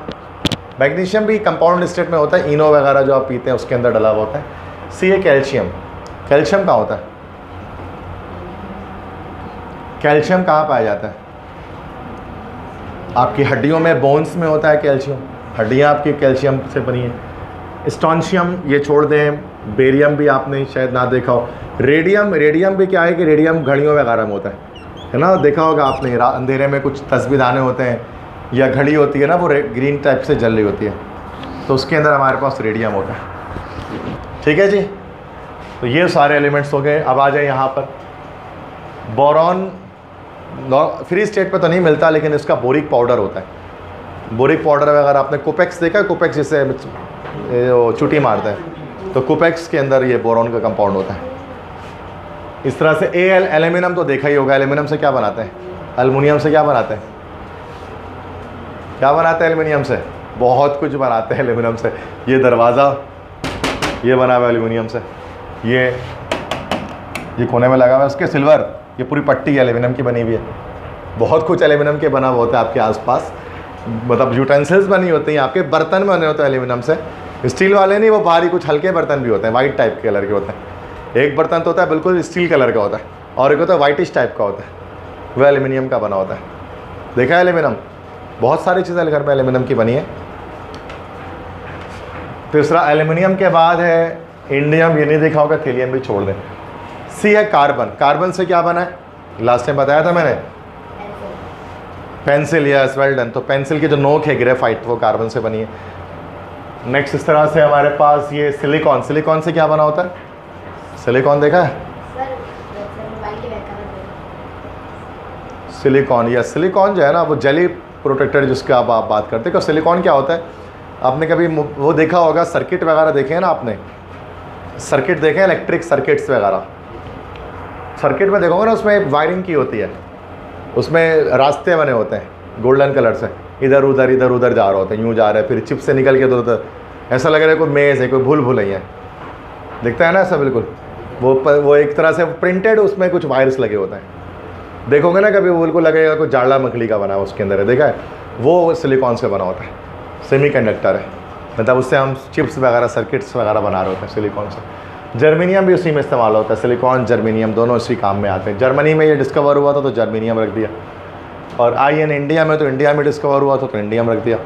मैग्नीशियम भी कंपाउंड स्टेट में होता है, इनो वगैरह जो आप पीते हैं उसके अंदर डला हुआ होता है। सी है कैल्शियम। कैल्शियम कहाँ होता है? कैल्शियम कहाँ पाया जाता है? आपकी हड्डियों में, बोन्स में होता है कैल्शियम, हड्डियाँ आपकी कैल्शियम से बनी है। स्टोंशियम ये छोड़ दें, बेरियम भी आपने शायद ना देखा हो। रेडियम, रेडियम भी क्या है कि रेडियम घड़ियों वगैरह में होता है ना, देखा होगा आपने, अंधेरे में कुछ तस्बीदाने होते हैं या घड़ी होती है ना, वो ग्रीन टाइप से जल रही होती है, तो उसके अंदर हमारे पास रेडियम होता है, ठीक है जी। तो ये सारे एलिमेंट्स हो गए। अब आ जाए यहाँ पर बोरॉन, फ्री स्टेट पे तो नहीं मिलता, लेकिन इसका बोरिक पाउडर होता है। बोरिक पाउडर अगर आपने कुपेक्स देखा है, कुपेक्स जिससे चुटी मारता है, तो कुपेक्स के अंदर ये बोरॉन का कंपाउंड होता है। इस तरह से एल्यूमिनियम तो देखा ही होगा, एल्यूमिनियम से क्या बनाते हैं? एल्युमिनियम से क्या बनाते हैं? क्या बनाते हैं एल्युमिनियम से? बहुत कुछ बनाते हैं एल्युमिनियम से। ये दरवाज़ा ये बना हुआ है एल्युमिनियम से, ये कोने में लगा हुआ है उसके सिल्वर, ये पूरी पट्टी एल्युमिनियम की बनी हुई है। बहुत कुछ एल्युमिनियम के बना हुआ होता है आपके आसपास, मतलब यूटेंसिल्स बनी होती हैं, आपके बर्तन बने होते हैं एल्युमिनियम से। स्टील वाले नहीं, वो बाहरी कुछ हल्के बर्तन भी होते हैं, वाइट टाइप के कलर के होते हैं। एक बर्तन तो होता है बिल्कुल स्टील कलर का होता है, और एक होता है वाइटिश टाइप का होता है, वह एल्युमिनियम का बना होता है। देखा है एल्युमिनियम, बहुत सारी चीज़ें घर में एल्युमिनियम की बनी है। तीसरा एल्युमिनियम के बाद है इंडियम, ये नहीं देखा होगा, थीलियम भी छोड़ दें। सी है कार्बन। कार्बन से क्या बना है? लास्ट टाइम बताया था मैंने, पेंसिल, या वेल डन। तो पेंसिल की जो नोक है ग्रेफाइट, वो कार्बन से बनी है। नेक्स्ट इस तरह से हमारे पास ये सिलिकॉन। सिलिकॉन से क्या बना होता है? सिलिकॉन देखा है? सिलिकॉन, या सिलिकॉन जो है ना, वो जेली प्रोटेक्टर जिसके आप बात करते हैं। सिलिकॉन क्या होता है? आपने कभी वो देखा होगा, सर्किट वगैरह देखे हैं ना आपने, सर्किट देखे हैं, इलेक्ट्रिक सर्किट्स वगैरह, सर्किट में देखोगे ना, उसमें वायरिंग की होती है, उसमें रास्ते बने होते हैं गोल्डन कलर से, इधर उधर जा रहे होते हैं, यूँ जा रहे हैं, फिर चिप से निकल के उधर, ऐसा लग रहा है कोई मेज़ है, कोई भूल है, दिखता है ना ऐसा बिल्कुल। वो एक तरह से प्रिंटेड, उसमें कुछ वायर्स लगे होते हैं, देखोगे ना कभी, वो बिल्कुल लगेगा कोई जाड़ा मछली का बना है उसके अंदर है, देखा है? वो सिलिकॉन से बना होता है, सेमीकंडक्टर है, मतलब उससे हम चिप्स वगैरह, सर्किट्स वगैरह बना रहे होते हैं सिलिकॉन से। जर्मेनियम भी उसी में इस्तेमाल होता है, सिलिकॉन जर्मेनियम दोनों इसी काम में आते हैं। जर्मनी में ये डिस्कवर हुआ था तो जर्मेनियम रख दिया, और आईएन इंडिया में, तो इंडिया में डिस्कवर हुआ था तो इंडियम रख दिया।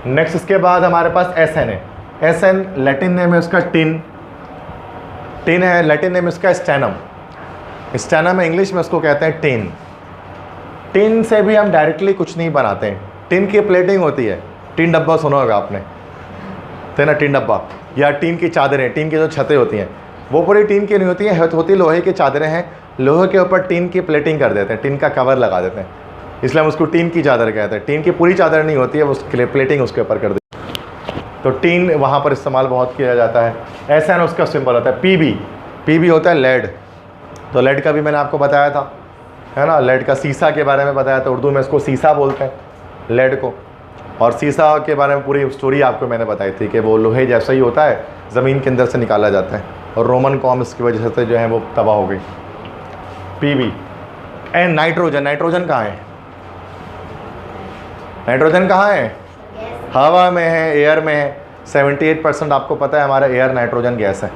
नेक्स्ट इसके बाद हमारे पास एसएन है। एसएन लैटिन नेम है उसका टिन है, लैटिन नेम इसका स्टैनम। स्टैनम है इंग्लिश में, उसको कहते हैं टिन। टिन से भी हम डायरेक्टली कुछ नहीं बनाते हैं, टिन की प्लेटिंग होती है। टिन डब्बा सुना होगा आपने, तो ना टिन डब्बा, या टीन की चादरें, टीन की जो छतें होती हैं, वो पूरी टीन की नहीं होती हैं, होती लोहे की चादरें हैं, लोहे के ऊपर टीन की प्लेटिंग कर देते हैं, टीन का कवर लगा देते हैं, इसलिए हम उसको टीन की चादर कहते हैं। टीन की पूरी चादर नहीं होती है, वो प्लेटिंग उसके ऊपर कर देते हैं, तो टीन वहाँ पर इस्तेमाल बहुत किया जाता है। ऐसा है, उसका सिंबल होता है पीबी। पीबी होता है लेड, तो लेड का भी मैंने आपको बताया था, है ना, लेड का सीसा के बारे में बताया था, उर्दू में इसको सीसा बोलते हैं लेड को। और सीसा के बारे में पूरी स्टोरी आपको मैंने बताई थी कि वो लोहे जैसा ही होता है, ज़मीन के अंदर से निकाला जाता है, और रोमन कॉम इसकी वजह से जो है वो तबाह हो गई। पीबी। And nitrogen. नाइट्रोजन कहाँ है? नाइट्रोजन कहाँ है? हवा में है, एयर में है। 78% आपको पता है हमारा एयर नाइट्रोजन गैस है,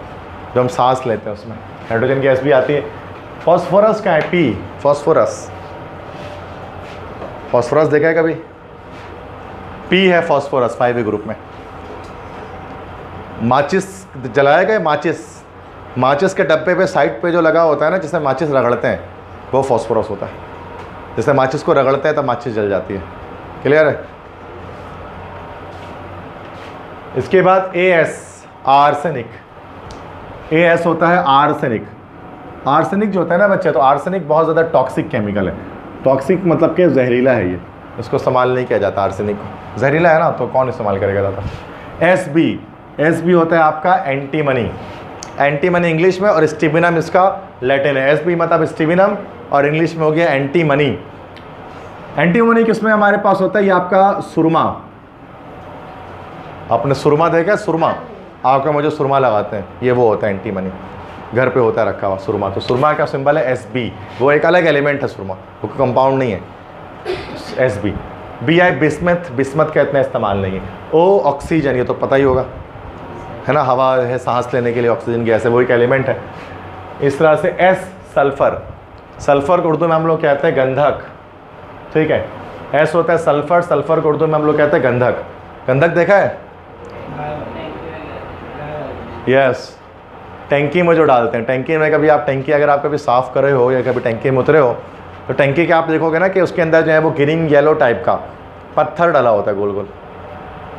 जो हम सांस लेते हैं उसमें नाइट्रोजन गैस भी आती है। फॉस्फोरस का है? P, phosphorus. फॉस्फोरस देखा है कभी? पी है फॉस्फोरस 5 ग्रुप में। माचिस जलाया गया, माचिस के डब्बे पे साइड पे जो लगा होता है ना, जिससे माचिस रगड़ते हैं, वो फॉस्फोरस होता है। जैसे माचिस को रगड़ते हैं तब माचिस जल जाती है। क्लियर है? इसके बाद AS, आर्सेनिक। AS होता है आर्सेनिक। आर्सेनिक जो होता है ना बच्चे, तो आर्सेनिक बहुत ज़्यादा टॉक्सिक केमिकल है। टॉक्सिक मतलब कि जहरीला है, ये इसको इस्तेमाल नहीं किया जाता। आर्सेनिक को जहरीला है ना, तो कौन इस्तेमाल करेगा ज़्यादा। SB होता है आपका एंटीमनी। एंटीमनी इंग्लिश में, और स्टिबिनम इसका लैटिन है। SB मतलब स्टिबिनम और इंग्लिश में हो गया एंटीमनी। एंटीमनी किसमें हमारे पास होता है, ये आपका सुरमा। आपने सुरमा देखा, सुरमा आपका मुझे सुरमा लगाते हैं, ये वो होता है एंटीमनी, घर पे होता है रखा हुआ सुरमा। तो सुरमा का सिंबल है SB, वो एक अलग एलिमेंट है सुरमा, वो कंपाउंड नहीं है। SB। BI बिस्मथ, बिस्मथ का इतना इस्तेमाल नहीं है। O ऑक्सीजन, ये तो पता ही होगा है ना, हवा है सांस लेने के लिए ऑक्सीजन गैस है, वो एक एलिमेंट है। इस तरह से S सल्फर। सल्फर को उर्दू में हम लोग कहते हैं गंधक, ठीक है। S होता है सल्फर, सल्फर को उर्दू में हम लोग कहते हैं गंधक। गंधक देखा है? यस, टंकी में जो डालते हैं, टंकी में कभी आप टंकी अगर आप कभी साफ़ कर रहे हो या कभी टंकी में उतरे हो, तो टंकी के आप देखोगे ना कि उसके अंदर जो है वो ग्रीन येलो टाइप का पत्थर डाला होता है, गोल गोल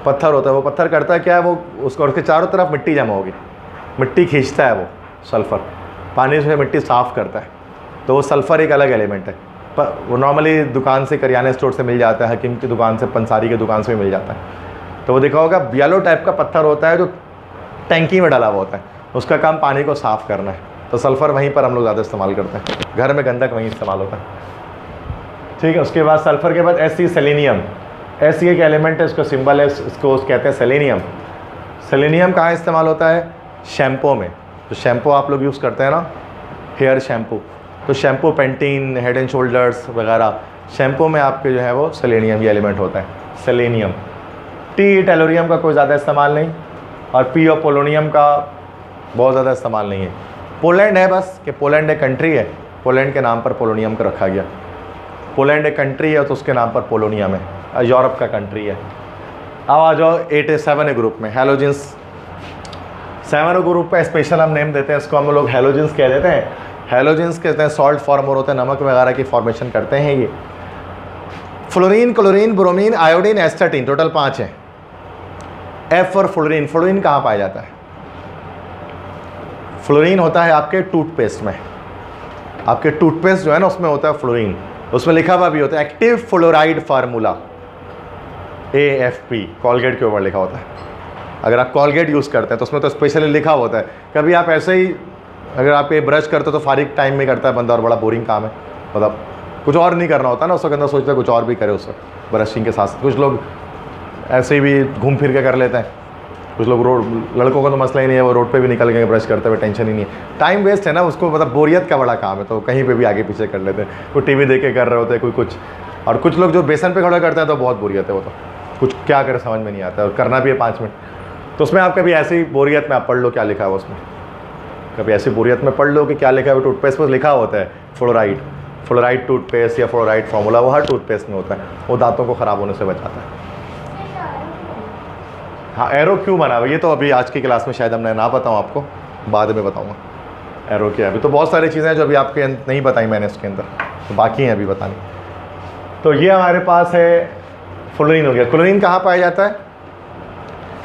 पत्थर होता है। वो पत्थर करता है क्या है, वो उसके चारों तरफ मिट्टी जमा होगी, मिट्टी खींचता है वो सल्फ़र, पानी से मिट्टी साफ़ करता है। तो वो सल्फ़र एक अलग एलिमेंट है। वो नॉर्मली दुकान से, करियाने स्टोर से मिल जाता है, हकीम की दुकान से, पंसारी की दुकान से भी मिल जाता है। तो वो देखा होगा येलो टाइप का पत्थर होता है जो टंकी में डाला हुआ होता है, उसका काम पानी को साफ़ करना है। तो सल्फ़र वहीं पर हम लोग ज़्यादा इस्तेमाल करते हैं, घर में गंधक वहीं इस्तेमाल होता है, ठीक है। उसके बाद सल्फ़र के बाद SE सेलेनियम। SE एक एलिमेंट है, इसका सिंबल है, इसको कहते हैं सेलेनियम। सेलेनियम कहाँ इस्तेमाल होता है? शैम्पू में। तो शैम्पू आप लोग यूज़ करते हैं ना, हेयर शैम्पू, तो shampoo Pantene, head and shoulders वगैरह, शैम्पू में आपके जो है वो सेलेनियम ये एलिमेंट होता है, सेलेनियम। T टेलोरियम का कोई ज़्यादा इस्तेमाल नहीं, और P और पोलोनियम का बहुत ज़्यादा इस्तेमाल नहीं है। पोलैंड है बस, कि पोलैंड एक कंट्री है, पोलैंड के नाम पर पोलोनियम को रखा गया। पोलैंड एक कंट्री है तो उसके नाम पर पोलोनियम है, यूरोप का कंट्री है। अब आ जाओ 8A7 ग्रुप में, हैलोजेंस। 7 ग्रुप पे स्पेशल हम नेम देते हैं, इसको हम लोग हैलोजेंस कह देते हैं। हैलोजेंस कहते हैं सॉल्ट फॉर्मर होते हैं, नमक वगैरह की फॉर्मेशन करते हैं ये। Fluorine, chlorine, bromine, iodine, astatine, total 5 है। F for fluorine. फ्लोरीन कहाँ पाया जाता है? फ्लोरीन होता है आपके टूथपेस्ट में, आपके टूथपेस्ट जो है ना उसमें होता है फ्लोरीन, उसमें लिखा हुआ भी होता है active fluoride formula, AFP, Colgate के ऊपर लिखा होता है। अगर आप कॉलगेट यूज़ करते हैं तो उसमें तो स्पेशली लिखा होता है। कभी आप ऐसे ही अगर आप ये ब्रश करते हो तो फारिग टाइम में करता है बंदा, और बड़ा बोरिंग काम है, मतलब कुछ और नहीं करना होता ना, उसके अंदर सोचता है कुछ और भी करे उस वक्त ब्रशिंग के साथ। कुछ लोग ऐसे ही भी घूम फिर के कर लेते हैं, कुछ लोग रोड, लड़कों का तो मसला ही नहीं है, वो रोड पे भी निकल के ब्रश करते हुए टेंशन ही नहीं है। टाइम वेस्ट है ना उसको, मतलब बोरियत का बड़ा काम है, तो कहीं पे भी आगे पीछे कर लेते हैं। कोई टीवी देख के कर रहे होते हैं, कोई कुछ, और कुछ लोग जो बेसन पे खड़ा करते हैं तो बहुत बोरियत है, वो तो कुछ क्या करे समझ में नहीं आता है, और करना भी है 5 मिनट। तो उसमें आप कभी ऐसी बोरियत में आप पढ़ लो क्या लिखा है उसमें, कभी ऐसी बोरियत में पढ़ लो कि क्या लिखा है। टूथपेस्ट पर लिखा होता है फ्लोराइड, फ्लोराइड टूथपेस्ट या फ्लोराइड फार्मूला, वो हर टूथपेस्ट में होता है, वो दांतों को ख़राब होने से बचाता है। हाँ, एरो क्यों बना हुआ, ये तो अभी आज की क्लास में शायद हमने ना बताऊँ आपको, बाद में बताऊँगा एरो क्या है। अभी तो बहुत सारी चीज़ें हैं जो अभी आपके नहीं बताई मैंने इसके अंदर, तो बाकी हैं अभी बतानी। तो ये हमारे पास है फ्लोरीन हो गया। क्लोरीन कहाँ पाया जाता है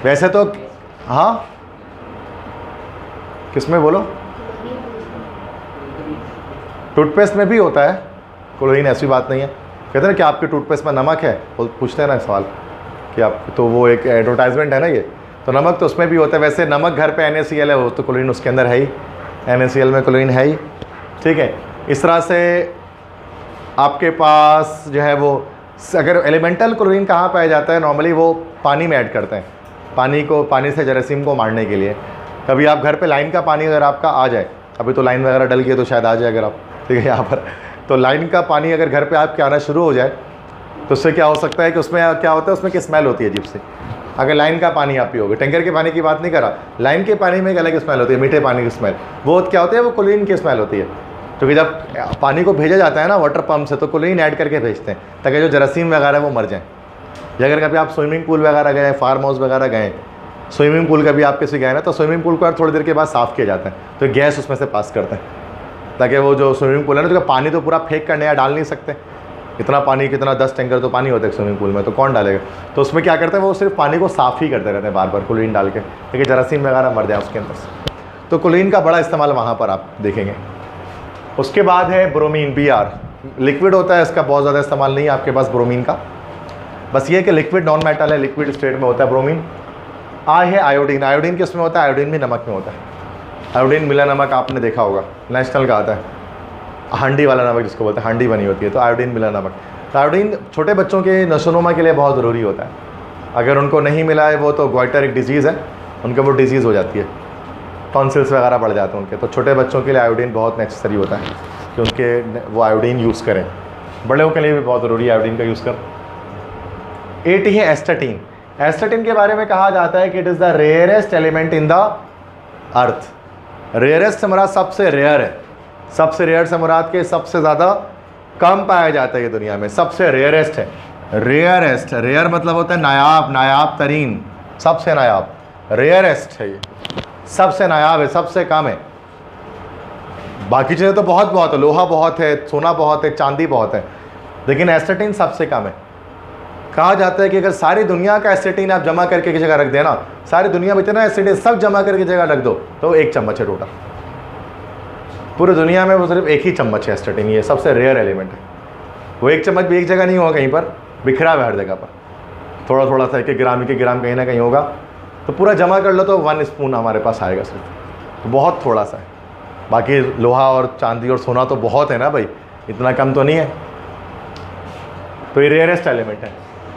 वैसे तो? हाँ, किसमें बोलो? टूथपेस्ट में भी होता है क्लोरीन, ऐसी बात नहीं है। कहते हैं ना कि आपके टूथपेस्ट में नमक है, पूछते हैं ना सवाल कि आप, तो वो एक एडवर्टाइजमेंट है ना ये, तो नमक तो उसमें भी होता है। वैसे नमक घर पे NaCl है, वो तो क्लोरीन उसके अंदर है ही, NaCl में क्लोरीन है ही, ठीक है। इस तरह से आपके पास जो है वो, अगर एलिमेंटल क्लोरीन कहाँ पाया जाता है, नॉर्मली वो पानी में ऐड करते हैं, पानी से जरासीम को मारने के लिए। कभी आप घर पे लाइन का पानी अगर आपका आ जाए, अभी तो लाइन वगैरह डल गई तो शायद आ जाए अगर आप, ठीक है, यहाँ पर तो लाइन का पानी अगर घर पे आपके आना शुरू हो जाए तो उससे क्या हो सकता है कि उसमें क्या होता है, उसमें की स्मेल होती है अजीब से। अगर लाइन का पानी आप पियोगे, टैंकर के पानी की बात नहीं करा, लाइन के पानी में एक अलग स्मेल होती है, मीठे पानी की स्मेल, वो क्या होती है, वो क्लोरीन की स्मेल होती है। क्योंकि जब पानी को भेजा जाता है ना वाटर पंप से, तो क्लोरीन ऐड करके भेजते हैं ताकि जो जरासीम वगैरह वो मर जाएँ। अगर कभी आप स्विमिंग पूल वगैरह गए, फार्म हाउस वगैरह गए, स्विमिंग पूल कभी आप किसी गए ना, तो स्विमिंग पूल को थोड़ी देर के बाद साफ़ किया जाता है, तो गैस उसमें से पास करते हैं ताकि वो जो स्विमिंग पूल है ना, तो पानी तो पूरा फेंक कर नया डाल नहीं सकते, इतना पानी, कितना 10 टैंकर तो पानी होता है स्विमिंग पूल में, तो कौन डालेगा। तो उसमें क्या करते हैं, वो सिर्फ पानी को साफ़ ही करते रहते हैं बार बार क्लोरीन डाल के, लेकिन जरासीम वगैरह मर जाए उसके अंदर से। तो क्लोरीन का बड़ा इस्तेमाल वहाँ पर आप देखेंगे। उसके बाद है ब्रोमीन, Br, लिक्विड होता है, इसका बहुत ज़्यादा इस्तेमाल नहीं है आपके पास ब्रोमीन का, बस ये कि लिक्विड नॉन मेटल है, लिक्विड स्टेट में होता है ब्रोमीन। I है आयोडीन, आयोडीन किस में होता है? आयोडीन भी नमक में होता है। आयोडीन मिला नमक आपने देखा होगा, नेशनल का आता है, हांडी वाला नमक जिसको बोलते हैं, हांडी बनी होती है, तो आयोडीन मिला नमक। तो आयोडीन छोटे बच्चों के नशोनुमा के लिए बहुत ज़रूरी होता है, अगर उनको नहीं मिला है वो तो ग्वाइटर एक डिजीज़ है, उनका वो डिजीज़ हो जाती है, टॉन्सिल्स वगैरह बढ़ जाते हैं उनके, तो छोटे बच्चों के लिए आयोडीन बहुत नेसेसरी होता है कि उनके वो आयोडीन यूज़ करें। बड़े के लिए भी बहुत ज़रूरी है आयोडीन का यूज़ कर। 8 है एस्टाटीन। एस्टाटीन के बारे में कहा जाता है कि it is the rarest element in the earth. Rarest से मुराद सबसे रेयर है, सबसे रेयर से मुराद के सबसे ज़्यादा कम पाया जाता है ये दुनिया में, सबसे रेयरेस्ट है। रेयरेस्ट, रेयर मतलब होता है नायाब, नायाब तरीन, सबसे नायाब, रेयरेस्ट है ये, सबसे नायाब है, सबसे कम है। बाकी चीज़ें तो बहुत बहुत है, लोहा बहुत है, सोना बहुत है, चांदी बहुत है, लेकिन एस्टाटीन सबसे कम है। कहा जाता है कि अगर सारी दुनिया का एस्टाटीन आप जमा करके किसी जगह रख देना, सारी दुनिया में इतना एस्टाटीन सब जमा करके जगह रख दो तो 1 चम्मच है टोटल, पूरी दुनिया में वो सिर्फ 1 ही चम्मच है एस्टाटीन, ये सबसे रेयर एलिमेंट है। वो 1 चम्मच भी एक जगह नहीं होगा, कहीं पर बिखरा हुआ हर जगह पर, थोड़ा थोड़ा सा 1 ग्राम कहीं ना कहीं होगा, तो पूरा जमा कर लो तो 1 स्पून हमारे पास आएगा सिर्फ, तो बहुत थोड़ा सा है। बाकी लोहा और चांदी और सोना तो बहुत है ना भाई, इतना कम तो नहीं है, तो ये रेयरेस्ट एलिमेंट है।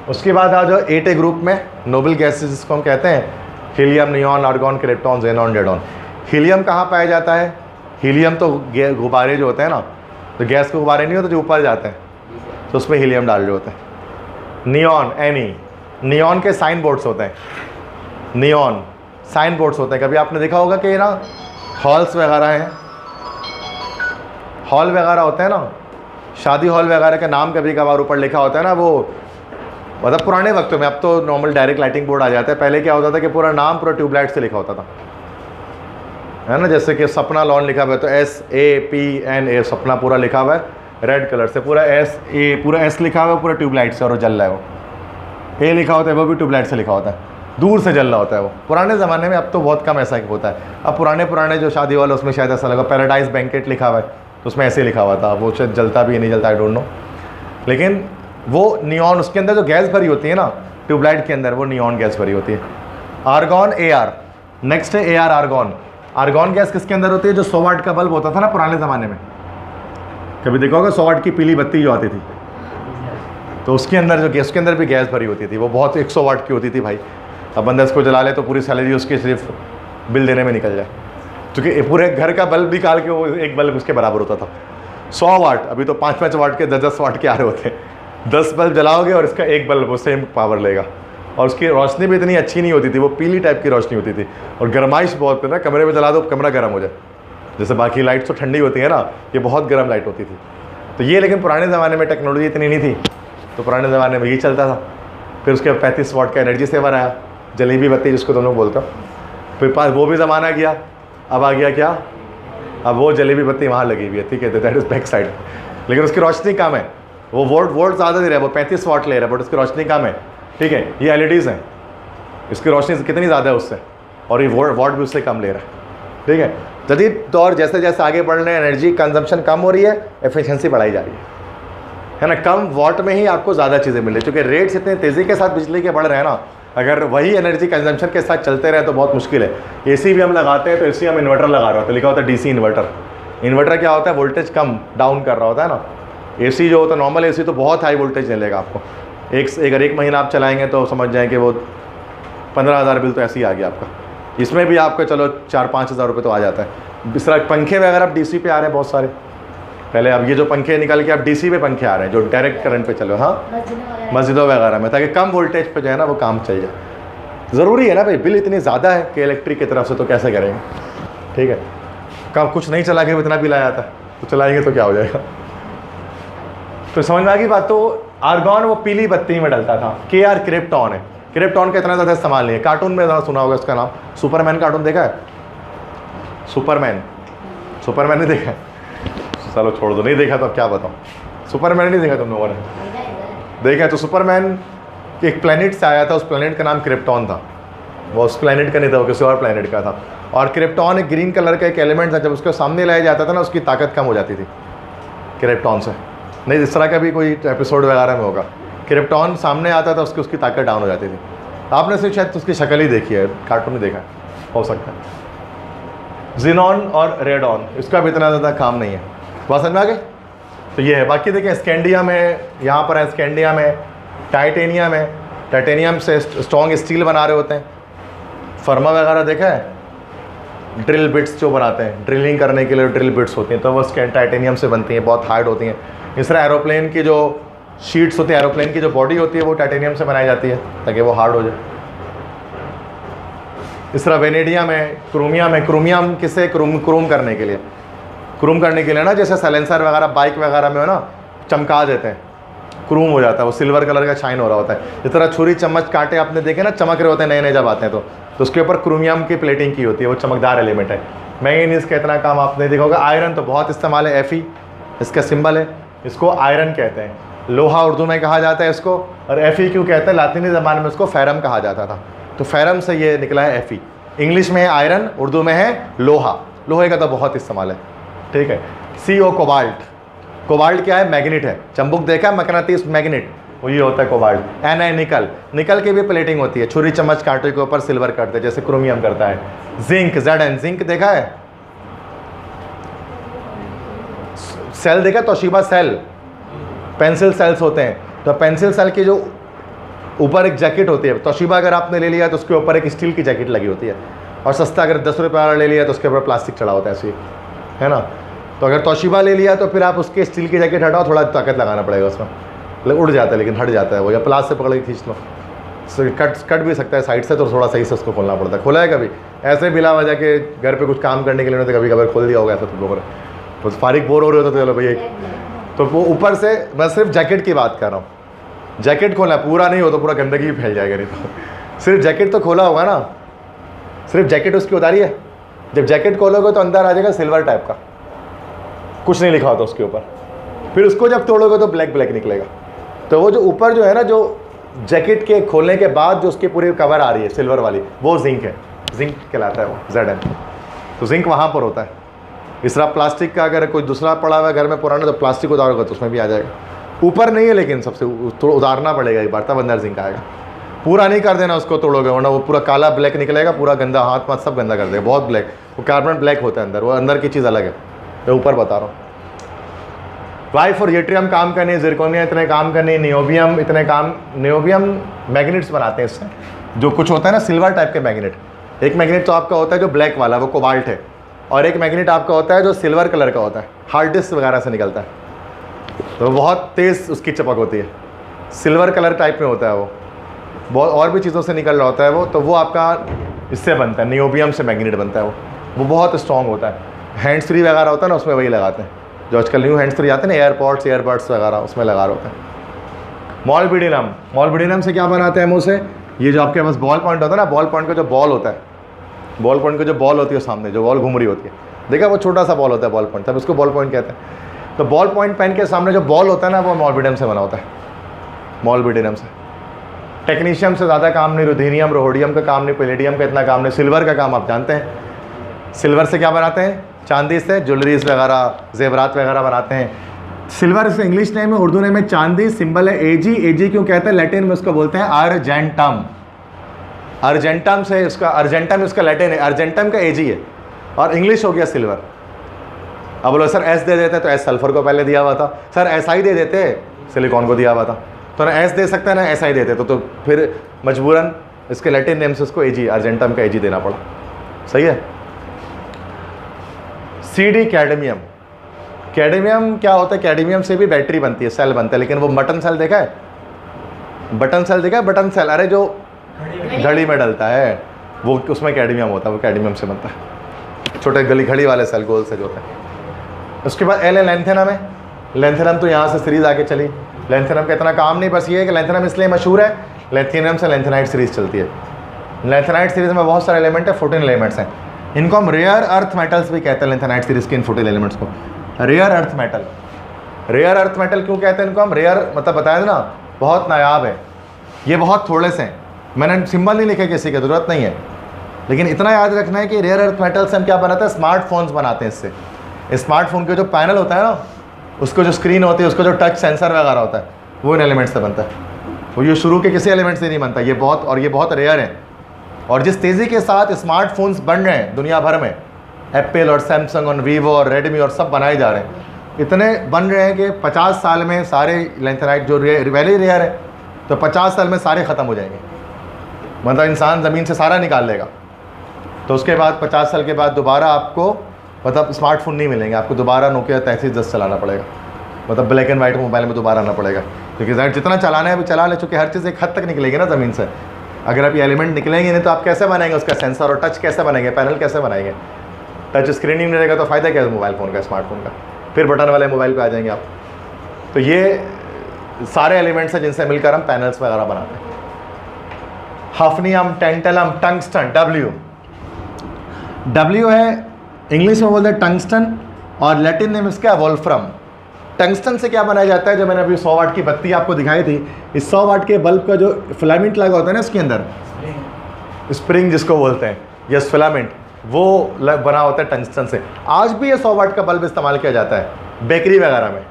उसके बाद आ जाओ 8 ग्रुप में, नोबल गैसेस जिसको हम कहते हैं, helium, neon, argon, krypton, xenon, radon. Helium कहाँ पाया जाता है? हीलियम तो गुब्बारे जो होते हैं ना, तो गैस के गुब्बारे नहीं होते जो ऊपर जाते हैं, तो उसमें हीलियम डाल रहे होते हैं। नियॉन, नियॉन के साइन बोर्ड्स होते हैं, नियॉन साइन बोर्ड्स होते हैं। कभी आपने देखा होगा कि ना हॉल्स वगैरह हैं, हॉल वगैरह होते हैं ना, शादी हॉल वगैरह के नाम कभी कभार ऊपर लिखा होता है ना, वो मतलब पुराने वक्तों में, अब तो नॉर्मल डायरेक्ट लाइटिंग बोर्ड आ जाता है, पहले क्या होता था कि पूरा नाम पूरा ट्यूबलाइट से लिखा होता था, है ना, जैसे कि सपना लॉन लिखा हुआ है तो SAPNA, सपना पूरा लिखा हुआ है रेड कलर से, पूरा पूरा S लिखा हुआ है पूरा ट्यूबलाइट से, और वो जल रहा है, वो A लिखा होता है वो भी ट्यूबलाइट से लिखा होता है, दूर से जल रहा होता है वो, पुराने ज़माने में। अब तो बहुत कम ऐसा होता है, अब पुराने जो शादी वाले उसमें शायद ऐसा लगा, पैराडाइज बैंकेट लिखा हुआ है तो उसमें ऐसे लिखा हुआ था, वो शायद जलता भी नहीं जलता, आई डोंट नो, लेकिन वो नियॉन, उसके अंदर जो गैस भरी होती है ना ट्यूबलाइट के अंदर, वो नियॉन गैस भरी होती है। आर्गॉन, AR, नेक्स्ट है AR, आर्गॉन। आर्गॉन गैस किसके अंदर होती है? जो 100 वाट का बल्ब होता था ना पुराने ज़माने में, कभी देखा होगा 100 वाट की पीली बत्ती जो आती थी, तो उसके अंदर जो गैस, के अंदर भी गैस भरी होती थी, वो बहुत 100 वाट की होती थी भाई। अब बंदा इसको जला ले तो पूरी सैलरी उसकी सिर्फ बिल देने में निकल जाए, क्योंकि पूरे घर का बल्ब निकाल के वो एक बल्ब उसके बराबर होता था। 100 वाट, अभी तो 5-5 वाट के 10-10 वाट के आ रहे होते हैं। 10 बल्ब जलाओगे और इसका एक बल्ब वो सेम पावर लेगा, और उसकी रोशनी भी इतनी अच्छी नहीं होती थी, वो पीली टाइप की रोशनी होती थी, और गर्माइश बहुत ना, कमरे में जला दो कमरा गर्म हो जाए, जैसे बाकी लाइट्स तो ठंडी होती है ना, ये बहुत गर्म लाइट होती थी। तो ये लेकिन पुराने ज़माने में टेक्नोलॉजी इतनी नहीं थी, तो पुराने ज़माने में यही चलता था। फिर उसके 35 वाट का एनर्जी सेवर आया, जलेबी बत्ती जिसको तुम लोग बोलते हो, फिर पास वो भी ज़माना गया, अब आ गया क्या, अब वो जलेबी बत्ती वहाँ लगी हुई है, ठीक है, दैट इज़ बैक साइड, लेकिन उसकी रोशनी कम है, वो वोल्ट ज़्यादा दे रहा है, वो 35 वाट ले रहा है, बट उसकी रोशनी कम है, ठीक है। ये LEDs हैं, इसकी रोशनी कितनी ज़्यादा है उससे, और ये वाट भी उससे कम ले रहा है, ठीक है। जदीद दौर जैसे जैसे आगे बढ़ रहे हैं, एनर्जी कंजम्पशन कम हो रही है, एफिशिएंसी बढ़ाई जा रही है ना, कम वाट में ही आपको ज़्यादा चीज़ें मिल रही है, क्योंकि रेट्स इतने तेज़ी के साथ बिजली के बढ़ रहे हैं ना, अगर वही एनर्जी कंजम्पशन के साथ चलते रहे तो बहुत मुश्किल है। AC भी हम लगाते हैं तो AC हम इन्वर्टर लगा रहे होते हैं, लिखा होता है DC इन्वर्टर। इन्वर्टर क्या होता है? वोल्टेज कम डाउन कर रहा होता है ना। AC जो होता है नॉर्मल AC तो बहुत हाई वोल्टेज मिलेगा आपको, अगर एक महीना आप चलाएंगे तो समझ जाएँ कि वो 15,000 बिल तो ऐसे ही आ गया आपका। इसमें भी आपका चलो 4-5 हज़ार रुपये तो आ जाता है। इस तरह पंखे वगैरह अब DC पे आ रहे हैं बहुत सारे, पहले अब ये जो पंखे निकल के अब DC पे पंखे आ रहे हैं जो डायरेक्ट करंट पे चलो, हाँ मस्जिदों वगैरह में, ताकि कम वोल्टेज पे जो है ना वो काम चल जाए। ज़रूरी है ना भाई, बिल इतनी ज़्यादा है कि इलेक्ट्रिक की तरफ से, तो कैसे करेंगे, ठीक है। कम कुछ नहीं चला के इतना बिल आया था, तो चलाएंगे तो क्या हो जाएगा। तो समझ में आ गई बात। तो आर्गॉन वो पीली बत्ती में डलता था। KR क्रिप्टॉन है, क्रिप्टॉन का इतना ज़्यादा इस्तेमाल नहीं है। कार्टून में ज़्यादा सुना होगा इसका नाम, सुपरमैन कार्टून देखा है? सुपरमैन नहीं देखा है? चलो छोड़ दो, नहीं देखा तो अब क्या बताऊँ। सुपरमैन नहीं देखा तुम लोगों ने? देखा। तो सुपरमैन एक प्लेनेट से आया था, उस प्लेनेट का नाम क्रिप्टॉन था। वो उस प्लेनेट का नहीं था, वो किसी और प्लेनेट का था। और क्रिप्टॉन एक ग्रीन कलर का एक एलिमेंट था, जब उसको सामने लाया जाता था ना उसकी ताकत कम हो जाती थी क्रिप्टॉन से। नहीं, इस तरह का भी कोई एपिसोड वगैरह में होगा, क्रिप्टॉन सामने आता था उसकी ताकत डाउन हो जाती थी। आपने सिर्फ शायद उसकी शक्ल ही देखी है, कार्टून में देखा है, हो सकता है। जिनॉन और रेडॉन, इसका भी इतना ज़्यादा काम नहीं है। बात समझ में आ गई? तो ये है। बाकी देखें स्कैंडियम है, यहाँ पर है स्कैंडियम है, टाइटेनियम है, टाइटेनियम से स्ट्रॉन्ग स्टील बना रहे होते हैं। फर्मा वगैरह देखा है, ड्रिल बिट्स जो बनाते हैं, ड्रिलिंग करने के लिए ड्रिल बिट्स होती हैं, तो वो टाइटेनियम से बनती हैं, बहुत हार्ड होती हैं। इस तरह एरोप्लेन की जो शीट्स होती है, एरोप्लेन की जो बॉडी होती है वो टाइटेनियम से बनाई जाती है ताकि वो हार्ड हो जाए। इस तरह वेनेडियम है, क्रोमियम है। क्रोमियम किससे? क्रोम करने के लिए, क्रोम करने के लिए ना, जैसे साइलेंसर वगैरह बाइक वगैरह में हो ना, चमका देते हैं, क्रोम हो जाता है, वो सिल्वर कलर का शाइन हो रहा होता है। इस तरह छुरी चम्मच कांटे आपने देखे ना चमक रहे होते हैं नए नए जब आते हैं, तो उसके ऊपर क्रोमियम की प्लेटिंग की होती है, वो चमकदार एलिमेंट है। मैंगनीज का इतना काम आपने देखा होगा। आयरन तो बहुत इस्तेमाल है, Fe इसका सिंबल है, इसको आयरन कहते हैं। लोहा उर्दू में कहा जाता है इसको, और Fe क्यों कहते हैं? लातिनी ज़माने में उसको फेरम कहा जाता था, तो फेरम से ये निकला है Fe। इंग्लिश में है आयरन, उर्दू में है लोहा। लोहे का तो बहुत इस्तेमाल है, ठीक है। CO cobalt. कोबाल्ट क्या है? मैग्नेट है। चंबुक देखा है, मकनातीस मैग्नेट, वो ये होता है कोबाल्ट। Na निकल, निकल की भी प्लेटिंग होती है, छुरी चम्मच कांटे के ऊपर सिल्वर करते हैं जैसे क्रोमियम करता है। जिंक, Zn, जिंक देखा है? सेल देखा? तोशिबा सेल, पेंसिल सेल्स होते हैं, तो पेंसिल सेल की जो ऊपर एक जैकेट होती है, तोशिबा अगर आपने ले लिया तो उसके ऊपर एक स्टील की जैकेट लगी होती है, और सस्ता अगर 10 रुपये वाला ले लिया तो उसके ऊपर प्लास्टिक चढ़ा होता है ऐसे, है ना। तो अगर तोशिबा ले लिया तो फिर आप उसके स्टील की जैकेट हटाओ, थोड़ा ताकत लगाना पड़ेगा उसमें, उड़ जाता है लेकिन हट जाता है वो, या प्लास से पकड़ के खींच लो, कट भी सकता है साइड से, तो थोड़ा सही से उसको खोलना पड़ता है। खोला है कभी ऐसे बिला वजह के घर पे कुछ काम करने के लिए? तो कभी कभार खोल दिया होगा ऐसा, तो फारिग बोर हो रहे होते तो चलो भैया, तो वो ऊपर से, मैं सिर्फ जैकेट की बात कर रहा हूँ, जैकेट खोलना पूरा नहीं हो तो पूरा गंदगी भी फैल जाएगा, नहीं तो सिर्फ जैकेट तो खोला होगा ना, सिर्फ जैकेट उसकी उतारी है। जब जैकेट खोलोगे तो अंदर आ जाएगा सिल्वर टाइप का, कुछ नहीं लिखा होता उसके ऊपर, फिर उसको जब तोड़ोगे तो ब्लैक ब्लैक निकलेगा। तो वो जो ऊपर जो है ना, जो जैकेट के खोलने के बाद जो उसकी पूरी कवर आ रही है सिल्वर वाली, वो जिंक है, जिंक कहलाता है वो, Zn। तो जिंक वहाँ पर होता है। इस तरह प्लास्टिक का अगर कोई दूसरा पड़ा हुआ है घर में पुराना, तो प्लास्टिक उतारोगे तो उसमें भी आ जाएगा। ऊपर नहीं है लेकिन सबसे थोड़ा उतारना पड़ेगा एक बार, तब अंदर जिंक आएगा। पूरा नहीं कर देना उसको, तोड़ोगे वरना वो पूरा काला ब्लैक निकलेगा, पूरा गंदा, हाथ पाथ सब गंदा कर देगा, बहुत ब्लैक, वो कार्बन ब्लैक होता है अंदर, वो अंदर की चीज़ अलग है, मैं ऊपर बता रहा हूँ। लाइफ और येट्रियम काम करनी, जिरकोनिया इतने काम करनी, नियोबियम इतने काम, नियोबियम मैग्नेट्स बनाते हैं इससे, जो कुछ होता है ना सिल्वर टाइप के मैग्नेट। एक मैग्नेट तो आपका होता है जो ब्लैक वाला, वो कोबाल्ट है, और एक मैग्नेट आपका होता है जो सिल्वर कलर का होता है, हार्ड डिस्क वगैरह से निकलता है, तो बहुत तेज़ उसकी चपक होती है, सिल्वर कलर टाइप में होता है वो, बहुत और भी चीज़ों से निकल रहा होता है वो, तो वो आपका इससे बनता है, नियोबियम से मैग्नेट बनता है वो बहुत स्ट्रॉन्ग होता है। हैंड्स फ्री वगैरह होता है ना, उसमें वही लगाते हैं, जो आजकल न्यू हैंड्स फ्री आते हैं ना, एयरपॉड्स ईयरबड्स वगैरह, उसमें लगा रहे होते हैं। मॉलबिडिनम, मॉलबिडिनम से क्या बनाते हैं मुँह से? ये जो आपके पास बॉल पॉइंट होता है ना, बॉल पॉइंट का जो बॉल होता है, बॉल पॉइंट की जो बॉल होती है सामने, जो बॉल घूम रही होती है, देखा वो छोटा सा बॉल होता है बॉल पॉइंट, तब उसको बॉल पॉइंट कहते हैं। तो बॉल पॉइंट पेन के सामने जो बॉल होता है ना, वो मॉलबिडिनम से बना होता है, मॉलबिडिनम से। टेक्नीशियम से ज़्यादा काम नहीं, रुथेनियम रोहोडियम का काम नहीं, पैलेडियम का इतना काम नहीं, सिल्वर का काम आप जानते हैं। सिल्वर से क्या बनाते हैं? चांदी से ज्वेलरीज वगैरह, जेवरात वगैरह बनाते हैं। सिल्वर इसका इंग्लिश नेम है, उर्दू नेम है चांदी, सिंबल है AG। AG क्यों कहते हैं? लैटिन में उसको बोलते हैं अर्जेंटम, अर्जेंटम से इसका, अर्जेंटम इसका लैटिन है, अर्जेंटम का AG है, और इंग्लिश हो गया सिल्वर। अब बोलो सर S दे देते, तो S सल्फर को पहले दिया हुआ था, सर SI दे देते, सिलिकॉन को दिया हुआ था, तो ना S दे सकते हैं ना SI देते, तो फिर मजबूरन इसके लैटिन नेम से उसको AG, अर्जेंटम का AG देना पड़ा। सही है। CD कैडमियम, कैडमियम क्या होता है? कैडमियम से भी बैटरी बनती है, सेल बनता है, लेकिन वो बटन सेल देखा है? बटन सेल देखा है? बटन सेल, अरे जो घड़ी में डलता है वो, उसमें कैडमियम होता है, वो कैडमियम से बनता है, छोटे गली घड़ी वाले सेल गोल से जो होते हैं। उसके बाद L है लेंथेनम है। लेंथेनम तो यहाँ से सीरीज आके चली, लेंथेनम का इतना काम नहीं, बस ये है कि लेंथेनम इसलिए मशहूर है, लेंथेनियम से लेंथेनाइट सीरीज चलती है। लेंथेनाइट सीरीज में बहुत सारे एलिमेंट है, 14 एलिमेंट्स हैं, इनको हम रेयर अर्थ मेटल्स भी कहते हैं। लेंथेनाइट सीरीज के इन 14 एलिमेंट्स को rare earth metal, rare earth metal क्यों कहते हैं इनको हम? रेयर मतलब बताया था ना, बहुत नायाब है, ये बहुत थोड़े से हैं। मैंने सिंबल नहीं लिखे, किसी की ज़रूरत नहीं है, लेकिन इतना याद रखना है कि रेयर अर्थ मेटल से हम क्या बनाते हैं, स्मार्टफोन्स बनाते हैं इससे। स्मार्टफोन के जो पैनल होता है ना, उसको जो स्क्रीन होती है, उसको जो टच सेंसर वगैरह होता है, वो इन एलिमेंट से बनता है। वो ये शुरू के किसी एलिमेंट से नहीं बनता, ये बहुत रेयर है। और जिस तेज़ी के साथ स्मार्टफोन्स बन रहे हैं दुनिया भर में, एप्पल और सैमसंग और वीवो और रेडमी और सब बनाए जा रहे हैं, इतने बन रहे हैं कि 50 साल में सारे लैंथेनाइट जो वैली रेयर है, तो 50 साल में सारे ख़त्म हो जाएंगे। मतलब इंसान ज़मीन से सारा निकाल लेगा, तो उसके बाद 50 साल के बाद दोबारा आपको मतलब स्मार्टफोन नहीं मिलेंगे, आपको दोबारा नोकिया 3310 चलाना पड़ेगा, मतलब ब्लैक एंड वाइट मोबाइल में दोबारा आना पड़ेगा। क्योंकि ज़ाहिर जितना चलाना है अभी चला ले, चूँकि हर चीज़ एक हद तक निकलेगी ना ज़मीन से। अगर आप ये एलिमेंट निकलेंगे नहीं तो आप कैसे बनाएंगे उसका सेंसर और टच कैसे बनाएंगे, पैनल कैसे बनाएंगे? टच स्क्रीन ही नहीं रहेगा तो फ़ायदा क्या है मोबाइल फ़ोन का, स्मार्टफोन का? फिर बटन वाले मोबाइल पे आ जाएंगे आप। तो ये सारे एलिमेंट्स हैं जिनसे मिलकर हम पैनल्स वगैरह बनाते हैं। हफनियम, टेंटलम, टंगस्टन, डब्ल्यू है इंग्लिश में बोलते हैं टंगस्टन, और लैटिन नेम इसका है वोल्फ्रम। टंगस्टन से क्या बनाया जाता है? जो मैंने अभी 100 वाट की बत्ती आपको दिखाई थी, इस 100 वाट के बल्ब का जो फिलामेंट लगा होता है ना इसके अंदर, स्प्रिंग जिसको बोलते हैं, यस फिलामेंट, वो बना होता है टंगस्टन से। आज भी ये 100 वाट का बल्ब इस्तेमाल किया जाता है बेकरी वगैरह में।